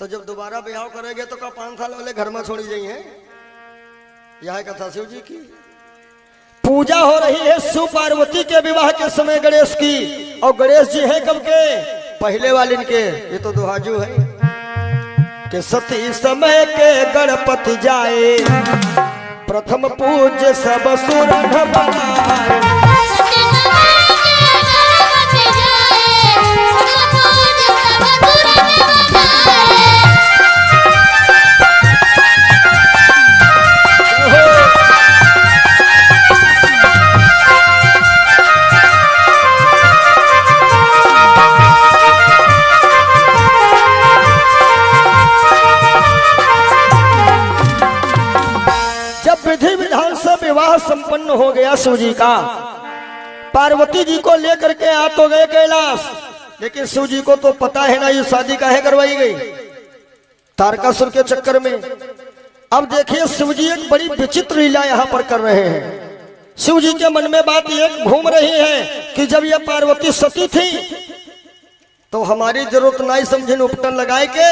तो जब दोबारा ब्याह करेंगे तो 5 साल वाले घर में छोड़ी जाइए। यह कथा शिव जी की पूजा हो रही है शिव पार्वती के विवाह के समय गणेश की, और गणेश जी है कब के, पहले वाले इनके, ये तो दुहाजू है कि सती समय के गणपति जाए, प्रथम पूज्य सब सुरन बनाए। विधि विधान से विवाह संपन्न हो गया शिव जी का, पार्वती जी को लेकर के आ तो गए कैलाश, लेकिन शिव जी को तो पता है ना ये शादी काहे करवाई गई, तारकासुर के चक्कर में। अब देखिए शिव जी एक बड़ी विचित्र लीला यहाँ पर कर रहे हैं। शिव जी के मन में बात एक घूम रही है कि जब यह पार्वती सती थी तो हमारी जरूरत नहीं समझे, उपटन लगाए के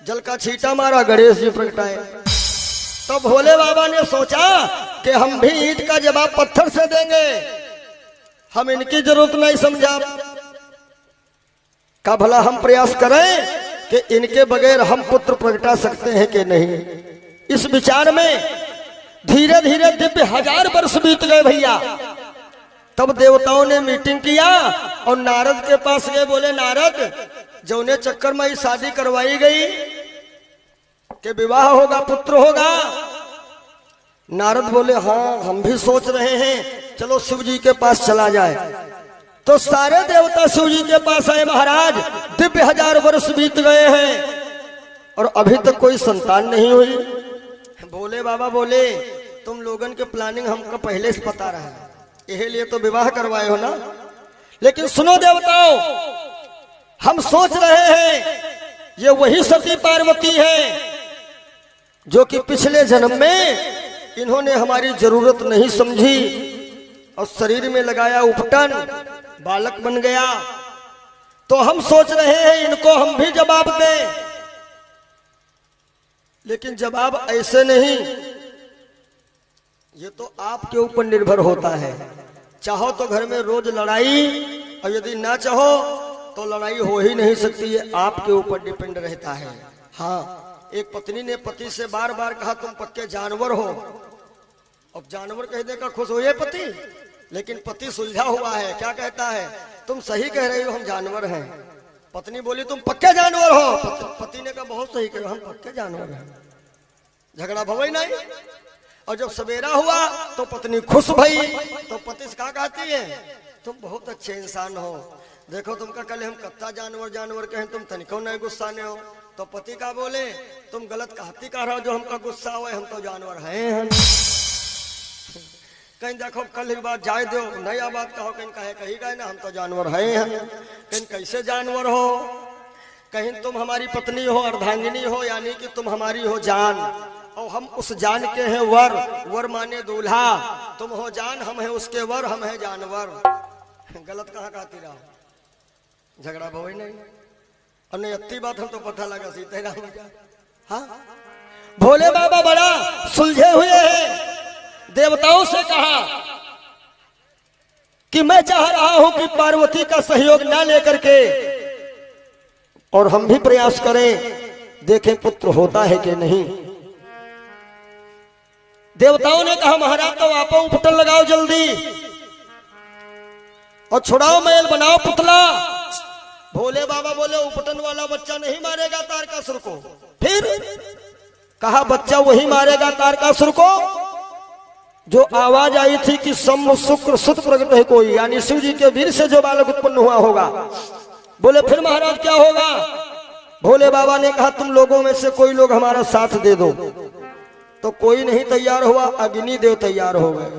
जल का छींटा मारा, गणेश जी प्रगटाए। तो भोले बाबा ने सोचा कि हम भी ईंट का जवाब पत्थर से देंगे, हम इनकी जरूरत नहीं समझा, का भला हम प्रयास करें कि इनके बगैर हम पुत्र प्रगटा सकते हैं कि नहीं। इस विचार में धीरे धीरे दिव्य 1000 वर्ष बीत गए भैया। तब देवताओं ने मीटिंग किया और नारद के पास गए, बोले नारद जौने चक्कर में ये शादी करवाई गई कि विवाह होगा, पुत्र होगा। नारद बोले हाँ हम भी सोच रहे हैं, चलो शिव जी के पास चला जाए। तो सारे देवता शिव जी के पास आए, महाराज दिव्य 1000 वर्ष बीत गए हैं और अभी तक कोई संतान नहीं हुई। बोले बाबा बोले तुम लोगन के प्लानिंग हमको पहले से पता रहा है, यही लिए तो विवाह करवाए हो ना। लेकिन सुनो देवताओं, हम सोच रहे हैं ये वही सती पार्वती है जो कि पिछले जन्म में इन्होंने हमारी जरूरत नहीं समझी और शरीर में लगाया उपटन, बालक बन गया। तो हम सोच रहे हैं इनको हम भी जवाब दें, लेकिन जवाब ऐसे नहीं, ये तो आपके ऊपर निर्भर होता है। चाहो तो घर में रोज लड़ाई, और यदि ना चाहो तो लड़ाई हो ही नहीं सकती, ये आपके ऊपर डिपेंड रहता है। हाँ, एक पत्नी ने पति से बार बार कहा तुम पक्के जानवर हो। अब जानवर कहने का खुश हो ये पति, लेकिन पति सुलझा हुआ है, क्या कहता है तुम सही कह रही हो हम जानवर हैं। पत्नी बोली तुम पक्के जानवर हो, पति ने कहा बहुत सही कह रहे हो हम पक्के जानवर हैं। झगड़ा भवई नहीं। और जब सवेरा हुआ तो पत्नी खुश भई, तो पति से क्या कहती है तुम बहुत अच्छे इंसान हो, देखो तुमका कल हम कत्ता जानवर जानवर कहें तुम तनिको नहीं गुस्सा ने हो। तो पति का बोले तुम गलत कहती कह रहे हो, जो हमका गुस्सा हो हम तो जानवर हैं। कहीं देखो कल एक बात जाए दो नया बात कहो, कहीं कही गए ना हम तो जानवर हैं। कहीं कैसे जानवर हो, कहीं तुम हमारी पत्नी हो, अर्धांगिनी हो, यानी कि तुम हमारी हो जान, और हम उस जान के हैं वर, वर माने दूल्हा, तुम हो जान हम हैं उसके वर, हम हैं जानवर। गलत कहाँ कहती रहो, झगड़ा भवई नहीं। और नहीं अत्ती बात हम तो पता लगा सीताराम। हाँ, भोले बाबा बड़ा सुलझे हुए हैं। देवताओं से कहा कि मैं चाह रहा हूं कि पार्वती का सहयोग ना लेकर के और हम भी प्रयास करें, देखें पुत्र होता है कि नहीं। देवताओं ने कहा महाराज तो आप उपटन लगाओ जल्दी और छुड़ाओ महल, बनाओ पुतला। भोले बाबा बोले उपटन वाला बच्चा नहीं मारेगा तारकासुर को। फिर कहा बच्चा वही मारेगा तारकासुर को जो आवाज आई थी कि सम शुक्र सुत प्रकट है कोई, यानी शिव जी के वीर से जो बालक उत्पन्न हुआ होगा। बोले फिर महाराज क्या होगा। भोले बाबा ने कहा तुम लोगों में से कोई लोग हमारा साथ दे दो। तो कोई नहीं तैयार हुआ, अग्नि देव तैयार हो गए।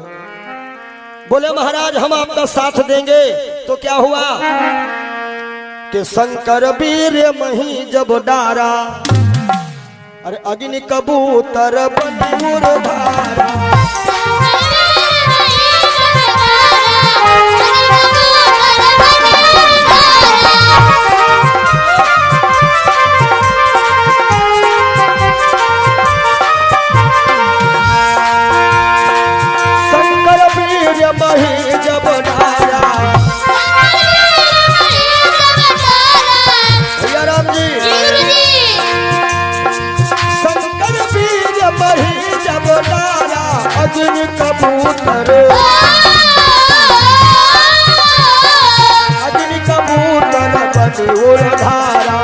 बोले महाराज हम आपका साथ देंगे, तो क्या हुआ कि शंकर वीर मही जब डारा, अरे अग्नि कबूतर बन मुरधारा। शंकर वीर मही जब डारा, भैया राम जी, शंकर वीर मही जब डारा, अग्नि कबूतर, अग्नि कबूतर बन उरधारा।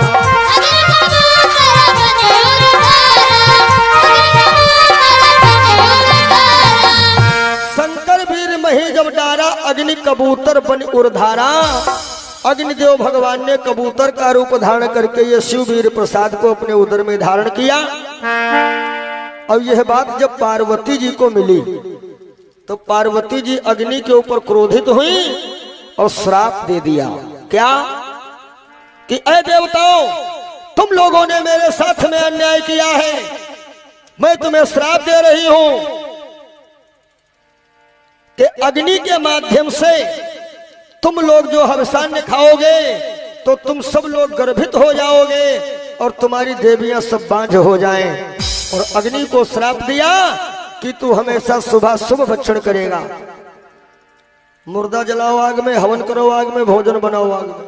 शंकर वीर मही जब डारा, अग्नि कबूतर बन उरधारा। अग्निदेव भगवान ने कबूतर का रूप धारण करके ये शिववीर प्रसाद को अपने उदर में धारण किया। और यह बात जब पार्वती जी को मिली तो पार्वती जी अग्नि के ऊपर क्रोधित हुई और श्राप दे दिया। क्या कि ऐ देवताओं, तुम लोगों ने मेरे साथ में अन्याय किया है, मैं तुम्हें श्राप दे रही हूं कि अग्नि के माध्यम से तुम लोग जो हविष्यान्न खाओगे तो तुम सब लोग गर्भित हो जाओगे और तुम्हारी देवियां सब बांझ हो जाएं। और अग्नि को श्राप दिया कि तू हमेशा सुबह शुभ भक्षण करेगा। मुर्दा जलाओ आग में, हवन करो आग में, भोजन बनाओ आग में।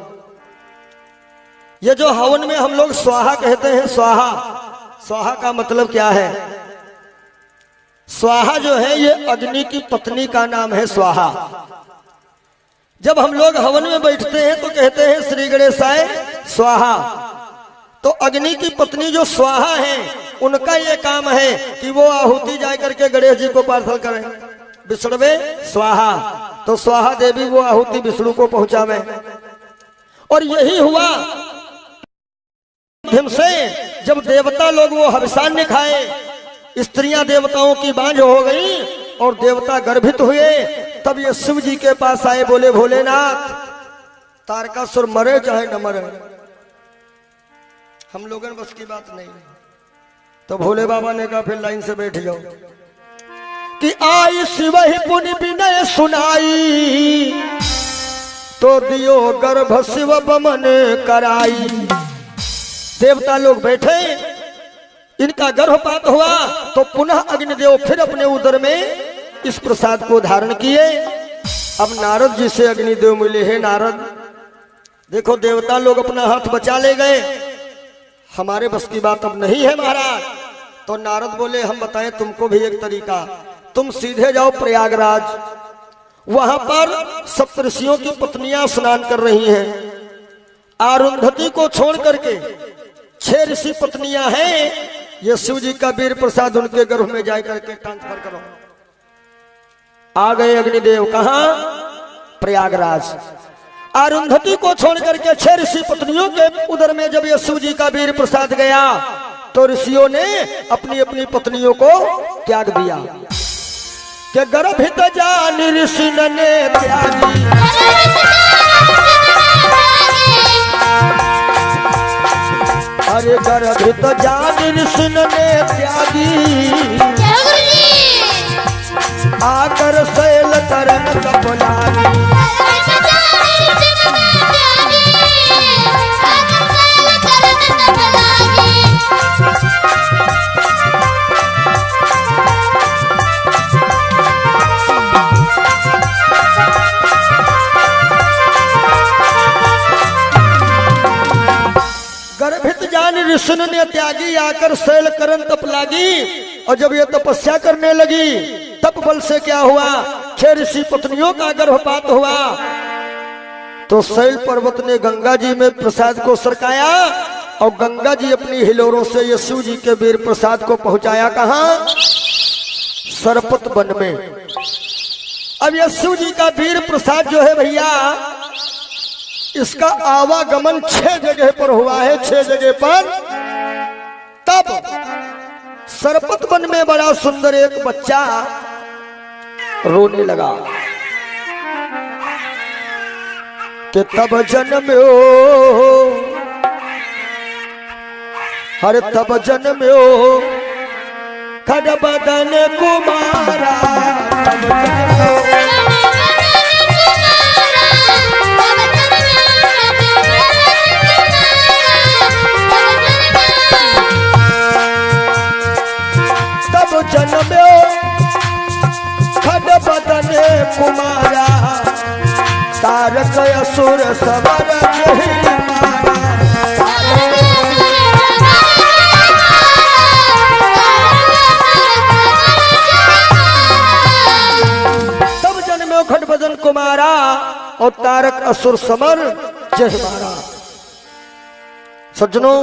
ये जो हवन में हम लोग स्वाहा कहते हैं, स्वाहा, स्वाहा का मतलब क्या है? स्वाहा जो है ये अग्नि की पत्नी का नाम है, स्वाहा। जब हम लोग हवन में बैठते हैं तो कहते हैं श्री गणेशाय स्वाहा। तो अग्नि की पत्नी जो स्वाहा है, उनका ये काम है कि वो आहुति जाकर करके गणेश जी को पार्सल करें, विष्णुवे स्वाहा। तो स्वाहा देवी वो आहुति विष्णु को पहुंचावे। और यही हुआ माध्यम से जब देवता लोग वो हविष्यान्न खाए, स्त्रियां देवताओं की बांझ हो गई और देवता गर्भित हुए। तब ये शिव जी के पास आए, बोले भोलेनाथ, तारकासुर मरे चाहे न मरे, हम लोगन बस की बात नहीं। तो भोले बाबा ने कहा फिर लाइन से बैठ जाओ कि आई शिव ही पुनि विनय सुनाई, तो दियो गर्भ शिव बमन कराई। देवता लोग बैठे, इनका गर्भपात हुआ तो पुनः अग्निदेव फिर अपने उदर में इस प्रसाद को धारण किए। अब नारद जी से अग्निदेव मिले, हैं नारद देखो देवता लोग अपना हाथ बचा ले गए, हमारे बस की बात अब नहीं है महाराज। तो नारद बोले हम बताएं तुमको भी एक तरीका, तुम सीधे जाओ प्रयागराज, वहां पर सप्तऋषियों की पत्नियां स्नान कर रही हैं। अरुंधति को छोड़ करके 6 ऋषि पत्नियां हैं, ये शिव जी का वीर प्रसाद उनके गर्भ में जा करके ट्रांसफर करो। आ गए अग्निदेव कहां? प्रयागराज। अरुंधति को छोड़ करके 6 ऋषि पत्नियों के उदर में जब ये शिव जी का वीर प्रसाद गया तो ऋषियों ने अपनी अपनी पत्नियों को त्याग दिया। कि गर्भित जानि ऋषि ने त्यागी, अरे गर्भित जानि ऋषि ने त्यागी, आकर शैल करन कपलानी। गर्भित जान ऋषि ने त्यागी, आकर शैल करन तप लागी। और जब ये तपस्या करने लगी तप बल से क्या हुआ? 6 ऋषि पत्नियों का गर्भपात हुआ। तो शैल पर्वत ने गंगा जी में प्रसाद को सरकाया और गंगा जी अपनी हिलोरों से ये शिव जी के वीर प्रसाद को पहुंचाया कहां? सरपत वन में। अब ये शिव जी का वीर प्रसाद जो है भैया, इसका आवागमन 6 जगह पर हुआ है, 6 जगह पर। तब सरपत वन में बड़ा सुंदर एक बच्चा कि तब जन्म्यो, हर तब जन्म्यो खड बदन कुमारा, तब जन्म्यो जन्म्यो खड बदन कुमारा, तारक असुर सबर नहीं मारा। तब जन्म्यो खड बदन कुमारा और तारक असुर समर जय मारा। सज्जनों,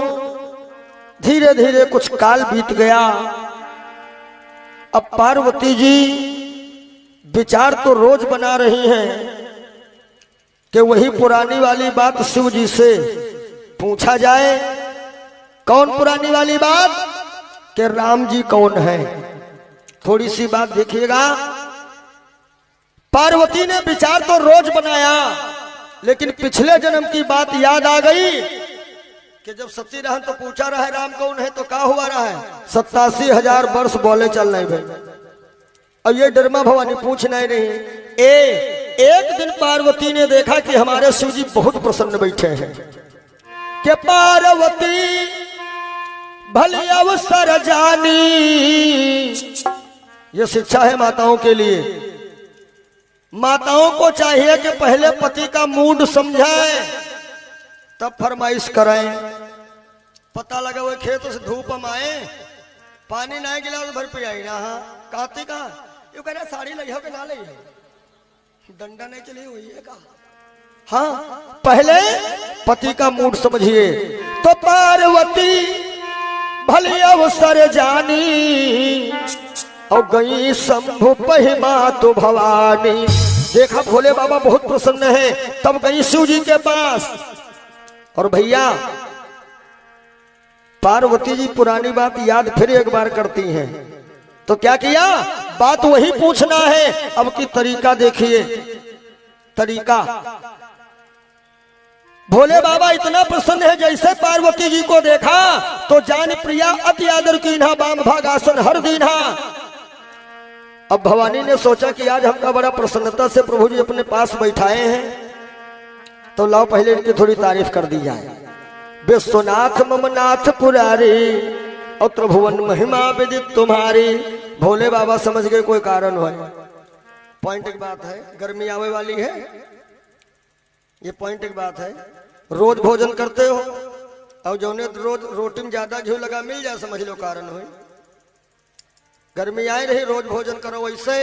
धीरे धीरे कुछ काल बीत गया। अब पार्वती जी विचार तो रोज बना रही हैं कि वही पुरानी वाली बात शिव जी से पूछा जाए। कौन पुरानी वाली बात? कि राम जी कौन है। थोड़ी सी बात देखिएगा। पार्वती ने विचार तो रोज बनाया, लेकिन पिछले जन्म की बात याद आ गई कि जब सती रहन तो पूछा रहा है राम कौन है, तो क्या हुआ रहा है? 87,000 वर्ष बोले चल नहीं भाई। और ये डरमा भवानी पूछ नहीं रही। एक दिन पार्वती ने देखा कि हमारे शिव जी बहुत प्रसन्न बैठे हैं। कि पार्वती भले अवसर जानी, ये शिक्षा है माताओं के लिए। माताओं को चाहिए कि पहले पति का मूड समझाए, तब फरमाइश कराएं। पता लगा वो खेत से धूप हम आए, पानी ना गिला तो भर पे आई ना। हाँ कहते का यू कह रहा साड़ी लगी हो कि ना लगी हो, डंडा नहीं चली हुई है का। हाँ पहले पति का मूड समझिए। तो पार्वती भले अवसर जानी, और गई शंभु पहिमा तो भवानी। देखा भोले बाबा बहुत प्रसन्न है, तब गई शिव जी के पास। और भैया पार्वती जी पुरानी बात याद फिर एक बार करती हैं। तो क्या किया? बात वही पूछना है। अब की तरीका देखिए, तरीका। भोले बाबा इतना प्रसन्न है, जैसे पार्वती जी को देखा तो जान प्रिया अति आदर कीन्हा, बाम भागासन हर दीन्हा। अब भवानी ने सोचा कि आज हमका बड़ा प्रसन्नता से प्रभु जी अपने पास बैठाए हैं, तो लाओ पहले इनकी थोड़ी तारीफ कर दी जाए। विश्वनाथ ममनाथ पुरारी, और त्रिभुवन महिमा विदित तुम्हारी। भोले बाबा समझ गए कोई कारण है। पॉइंट की बात है, गर्मी आवे वाली है, ये पॉइंट की बात है। रोज भोजन करते हो और जौने रोज रोटी में ज्यादा घी लगा मिल जाए, समझ लो कारण हो। गर्मी आए रही, रोज भोजन करो वैसे,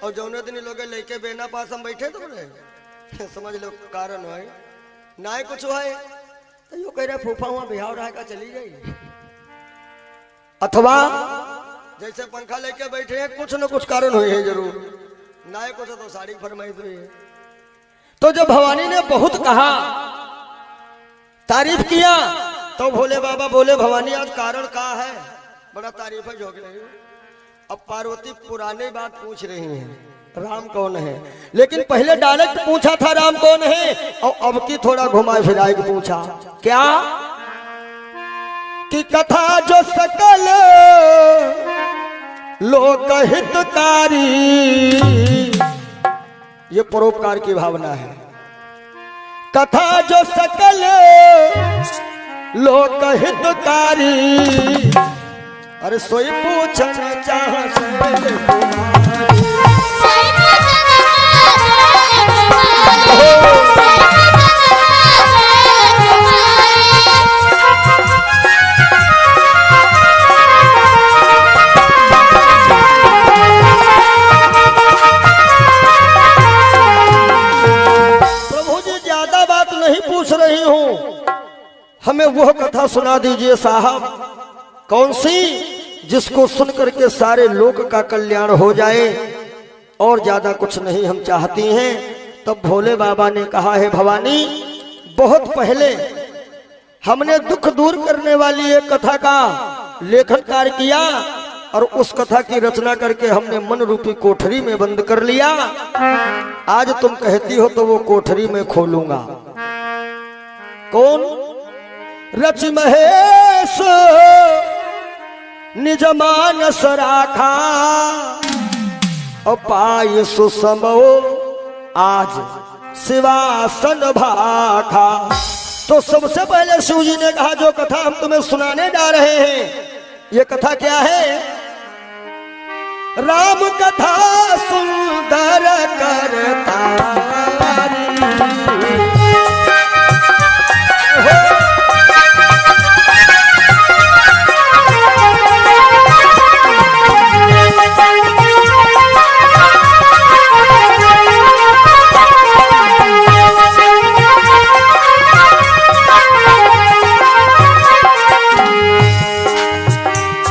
और जौने दिन लोग लेके बेना पास हम बैठे तो रहे समझ लो कारण है। ना कुछ है तो यो कह रहा फूफा हुआ बिहाव रहा का चली गई। अथवा जैसे पंखा लेके बैठे हैं, कुछ न कुछ कारण हुई है जरूर। ना कुछ तो साड़ी फरमाइश हुई है। तो जब भवानी ने बहुत कहा, तारीफ किया, तो भोले बाबा बोले भवानी आज कारण का है? बड़ा तारीफ है जोग रही। अब पार्वती पुरानी बात पूछ रही हैं, राम कौन है। लेकिन पहले डायरेक्ट पूछा था राम कौन है, और अब की थोड़ा घुमा फिराए के पूछा। क्या? कि कथा जो सकल लोक हितकारी, ये परोपकार की भावना है। कथा जो सकल लोक हितकारी, अरे सोई पूछना चाह पूछ रही हूं, हमें वह कथा सुना दीजिए साहब। कौन सी? जिसको सुनकर के सारे लोक का कल्याण हो जाए, और ज्यादा कुछ नहीं हम चाहती हैं। तब भोले बाबा ने कहा है भवानी, बहुत पहले हमने दुख दूर करने वाली एक कथा का लेखन कार्य किया, और उस कथा की रचना करके हमने मन रूपी कोठरी में बंद कर लिया। आज तुम कहती हो तो वो कोठरी में खोलूंगा। कौन? रच महेश निज मानस राखा और पाय सुसमो आज शिवासन भाखा। तो सबसे पहले शिव जी ने कहा जो कथा हम तुम्हें सुनाने जा रहे हैं, ये कथा क्या है? राम कथा सुंदर करतारी।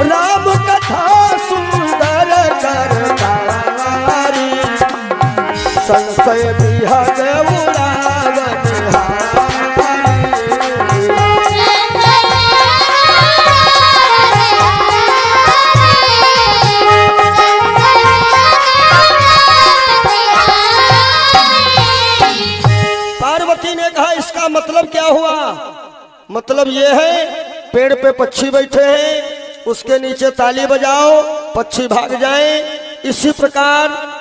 राम कथा सुंदर करतारी, संशय विहग उड़ावन पार्वती ने कहा इसका मतलब क्या हुआ? मतलब ये है पेड़ पे पक्षी बैठे हैं, उसके नीचे ताली बजाओ, पक्षी भाग जाएं। इसी प्रकार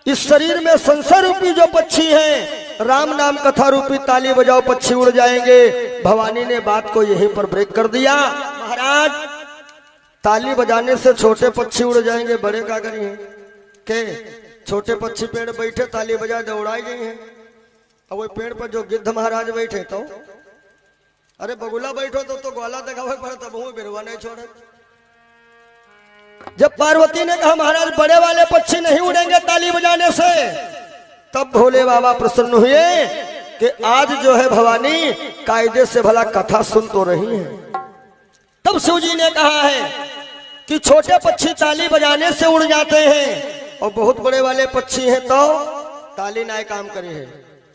इस शरीर में संसार रूपी जो पक्षी हैं, राम नाम कथा रूपी ताली बजाओ, पक्षी उड़ जाएंगे। भवानी ने बात को यहीं पर ब्रेक कर दिया। महाराज ताली बजाने से छोटे पक्षी उड़ जाएंगे, बड़े का करिए के? छोटे पक्षी पेड़ बैठे ताली बजा दौड़ाई गई हैं, और वो पेड़ पर जो गिद्ध महाराज बैठे तो अरे बगुला बैठो तो ग्वाला दिखावे पड़ता, बहु बिरवा नहीं छोड़े। जब पार्वती ने कहा महाराज बड़े वाले पक्षी नहीं उड़ेंगे ताली बजाने से, तब भोले बाबा प्रसन्न हुए कि आज जो है भवानी कायदे से भला कथा सुन तो रही है। तब शिव जी ने कहा है कि छोटे पक्षी ताली बजाने से उड़ जाते हैं, और बहुत बड़े वाले पक्षी हैं तो ताली ना काम करे है।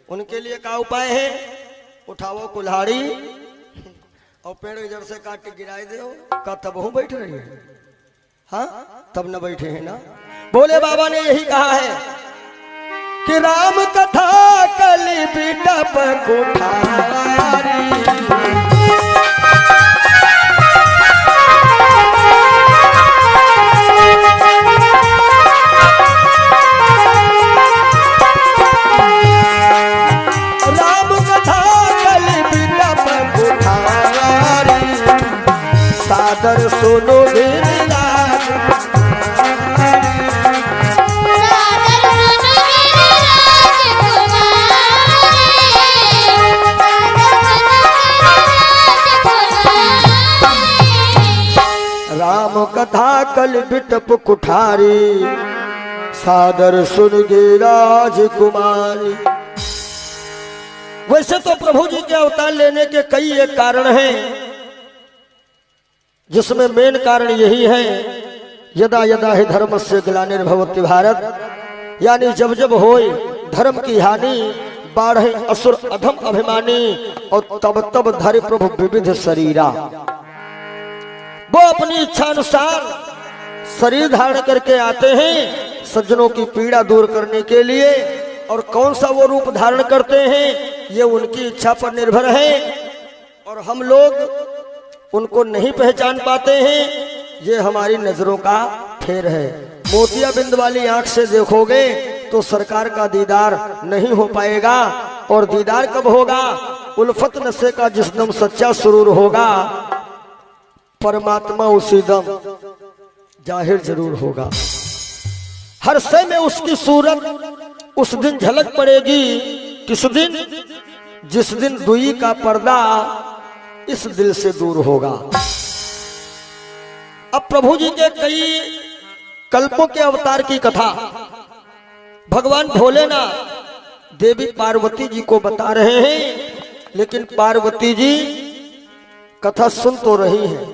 उनके लिए क्या उपाय है? उठाओ कुल्हाड़ी और पेड़ जड़ से काट के गिराई दो, का तब हूं बैठ रही है? हाँ तब न बैठे हैं ना। भोले बाबा ने यही कहा है कि राम कथा कली बिटप कुठारी। राम कथा कली बिटप कुठारी, सादर सुनो गिरिराज राम कथा कल बिटप कुठारी, सादर सुन गे राजकुमारी। वैसे तो प्रभु जी के अवतार लेने के कई एक कारण हैं, जिसमें मेन कारण यही है यदा यदा ही धर्म से ग्लानिर्भवति भारत, यानी जब जब होए धर्म की हानि, बाढ़े असुर अधम अभिमानी, और तब तब धरि प्रभु विविध शरीरा। वो अपनी इच्छा अनुसार शरीर धारण करके आते हैं सज्जनों की पीड़ा दूर करने के लिए, और कौन सा वो रूप धारण करते हैं ये उनकी इच्छा पर निर्भर है, और हम लोग उनको नहीं पहचान पाते हैं। ये हमारी नजरों का फेर है। मोतिया बिंद वाली आंख से देखोगे तो सरकार का दीदार नहीं हो पाएगा, और दीदार कब होगा? उल्फत नशे का जिस दम सच्चा सुरूर होगा, परमात्मा उसी दम जाहिर जरूर होगा। हर शय में उसकी सूरत उस दिन झलक पड़ेगी। किस दिन? जिस दिन दुई का पर्दा इस दिल से दूर होगा। अब प्रभु जी के कई कल्पों के अवतार की कथा भगवान भोलेनाथ देवी पार्वती जी को बता रहे हैं, लेकिन पार्वती जी कथा सुन तो रही हैं।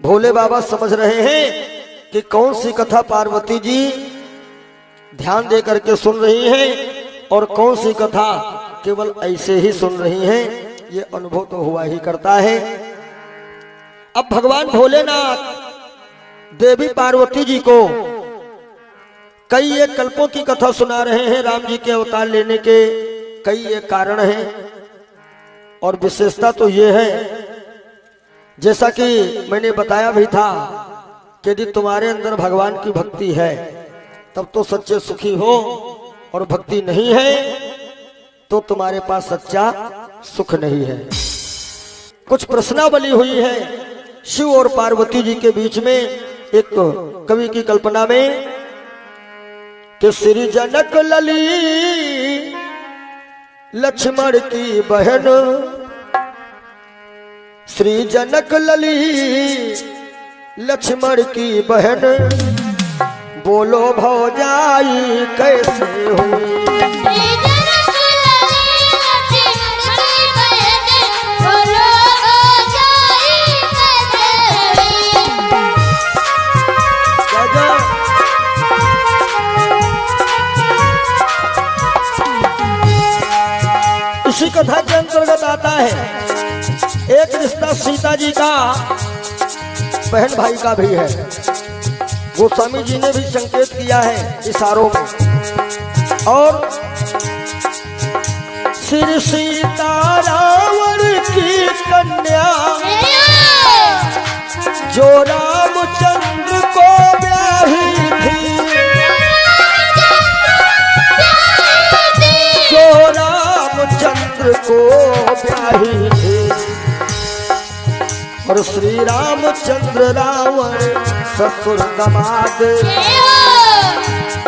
भोले बाबा समझ रहे हैं कि कौन सी कथा पार्वती जी ध्यान दे करके सुन रही हैं और कौन सी कथा केवल ऐसे ही सुन रही हैं। ये अनुभव तो हुआ ही करता है। अब भगवान भोलेनाथ देवी पार्वती जी को कई एक कल्पों की कथा सुना रहे हैं। राम जी के अवतार लेने के कई एक कारण हैं। और विशेषता तो ये है, जैसा कि मैंने बताया भी था कि यदि तुम्हारे अंदर भगवान की भक्ति है तब तो सच्चे सुखी हो, और भक्ति नहीं है तो तुम्हारे पास सच्चा सुख नहीं है। कुछ प्रश्नावली हुई है शिव और पार्वती जी के बीच में, एक कवि की कल्पना में कि श्री जनक लली लक्ष्मण की बहन, श्री जनक लली लक्ष्मण की बहन, बोलो भौजाई कैसे हुई। इसी कथा के अंतर्गत आता है एक रिश्ता सीता जी का बहन भाई का भी है। गोस्वामी जी ने भी संकेत किया है इशारों में। और श्री सीता रावण की कन्या जो रामचंद्र को ब्याही थी, जो रामचंद्र को ब्याही थी, और श्री रामचंद्र रावण ससुर दमाद,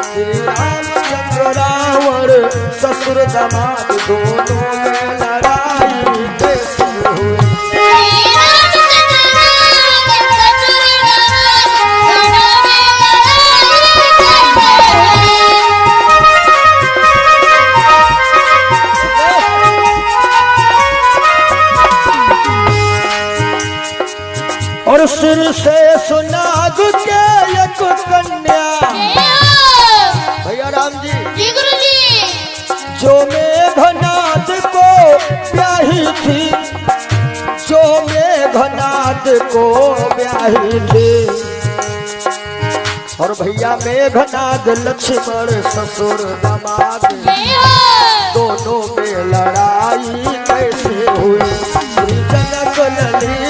श्री रामचंद्र रावण ससुर दमाद, दोनों में लड़ाई कैसे हुई। और सिर से सुनाग के एक कन्या, भैया राम जी, गुरु जी, जो मेघनाद को ब्याही थी, जो मेघनाद को ब्याही थी, और भैया मेघनाद लक्ष्मण ससुर दामाद, दोनों में लड़ाई कैसे हुई। श्री जनक लली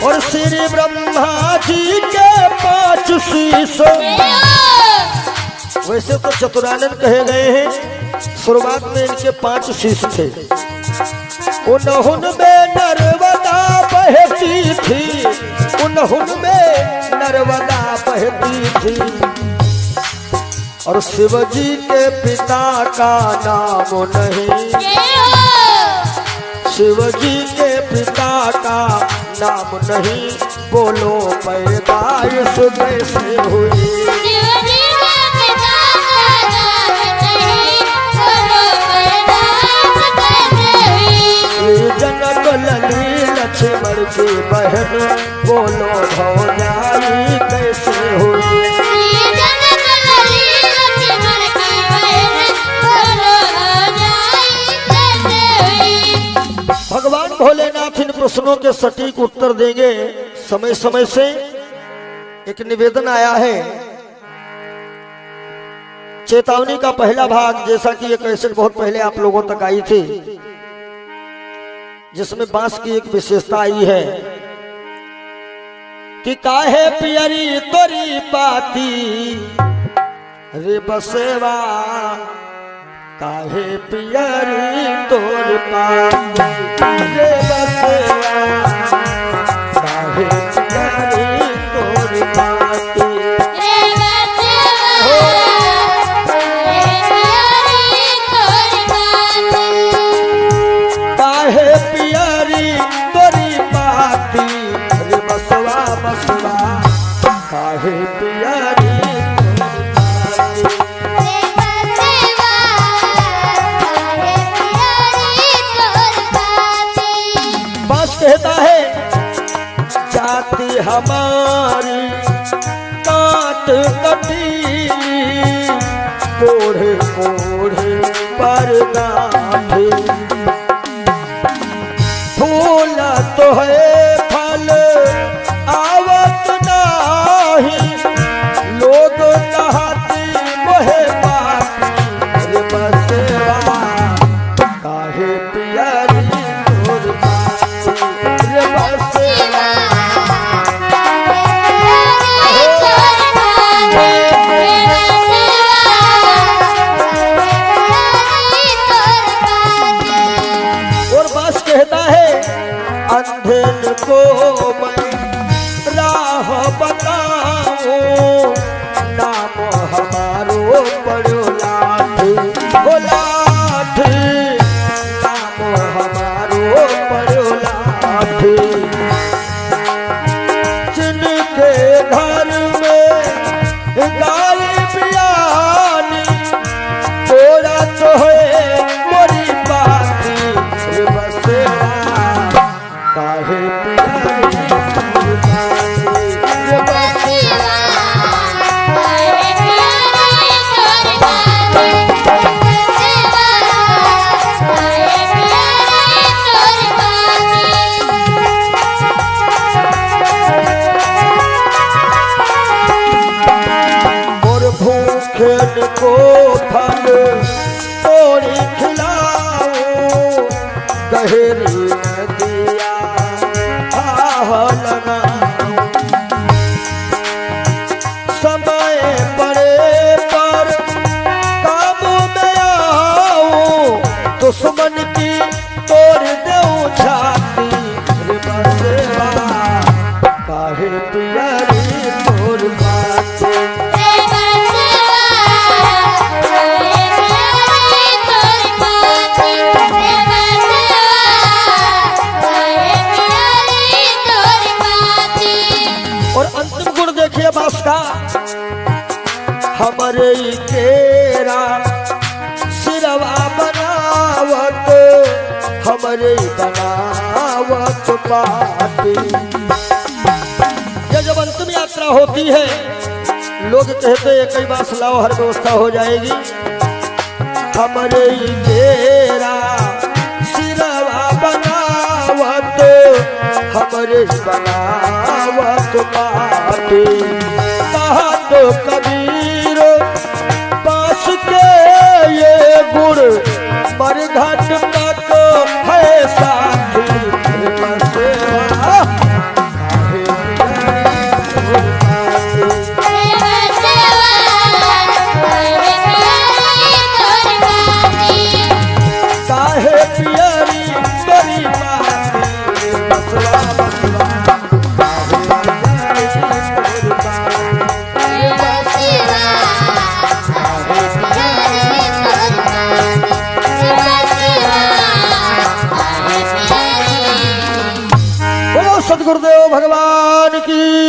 और श्री ब्रह्मा जी के 5 शीश, वैसे तो चतुरानन कहे गए हैं, शुरुआत में इनके 5 शीश थे। उन्होंने में नर्मदा बहती थी, उन्होंने में नर्मदा बहती थी, और शिव जी के पिता का नाम नहीं, शिव जी के पिता का नाम नहीं, बोलो पैदाइश कैसे हुई। जनक लली लक्ष्मण की बहन, बोलो भौजाई कैसे हुई। भगवान भोलेनाथ इन प्रश्नों के सटीक उत्तर देंगे। समय समय से एक निवेदन आया है, चेतावनी का पहला भाग, जैसा कि ये कैसेट बहुत पहले आप लोगों तक आई थी, जिसमें बांस की एक विशेषता आई है कि काहे पियरी तोरी पाती रे बसेवा, काहे पियरी तोरी पाती रे बसेवा, काहे पियरी तोरी पाती। काहे पियरी तोरी पाती रे बसवा बसवा, काहे पियरी कहता है जाति हमारी काट कटीली, कोढ़े कोढ़े पर गांठे, फूल तो है फल आवत नाही, लोग कहती मोहे पापी रे बसेरा, काहे पियरी तोर पाती रे बसेरा। और बस कहता है अंधेर को मैं राह बताऊं, नाम हमारो पड़ो लाठी, ओ लाठी, नाम हमारो पड़ो लाठी। जिनके घर में गाय बियानी, तोरा तो है मोरी बाती रे बसेरा, काहे पियरी तोर पाती रे बसेरा। और भूखे को फल तोड़ी खिलाऊं, गहरी नदिया आह लगाऊं। समय पड़े पर काम में आऊं, दुश्मन की तोड़ दूं छाती रे बसेरा, काहे पियरी तोर पाती। और अंतिम गुण देखिए बास का, हमरे ही तेरा सिरवा बनावत, हमरे ही बनावत पाती। ये जब अंतिम यात्रा होती है, लोग कहते हैं कई बार लाओ हर व्यवस्था हो जाएगी, हमरे ही तेरा सिरवा बनावत, हमरे बनावत पाती। कहा तो कबीर पास के ये गुण मरघट तक है साथी रे बसेरा, काहे पियरी तोर पाती। काहे पियरी तोरी पाती रे बसवा बसवा, काहे पियरी तोर पाती रे बसवा, काहे पियरी तोर पाती। बोलो सद्गुरुदेव भगवान की।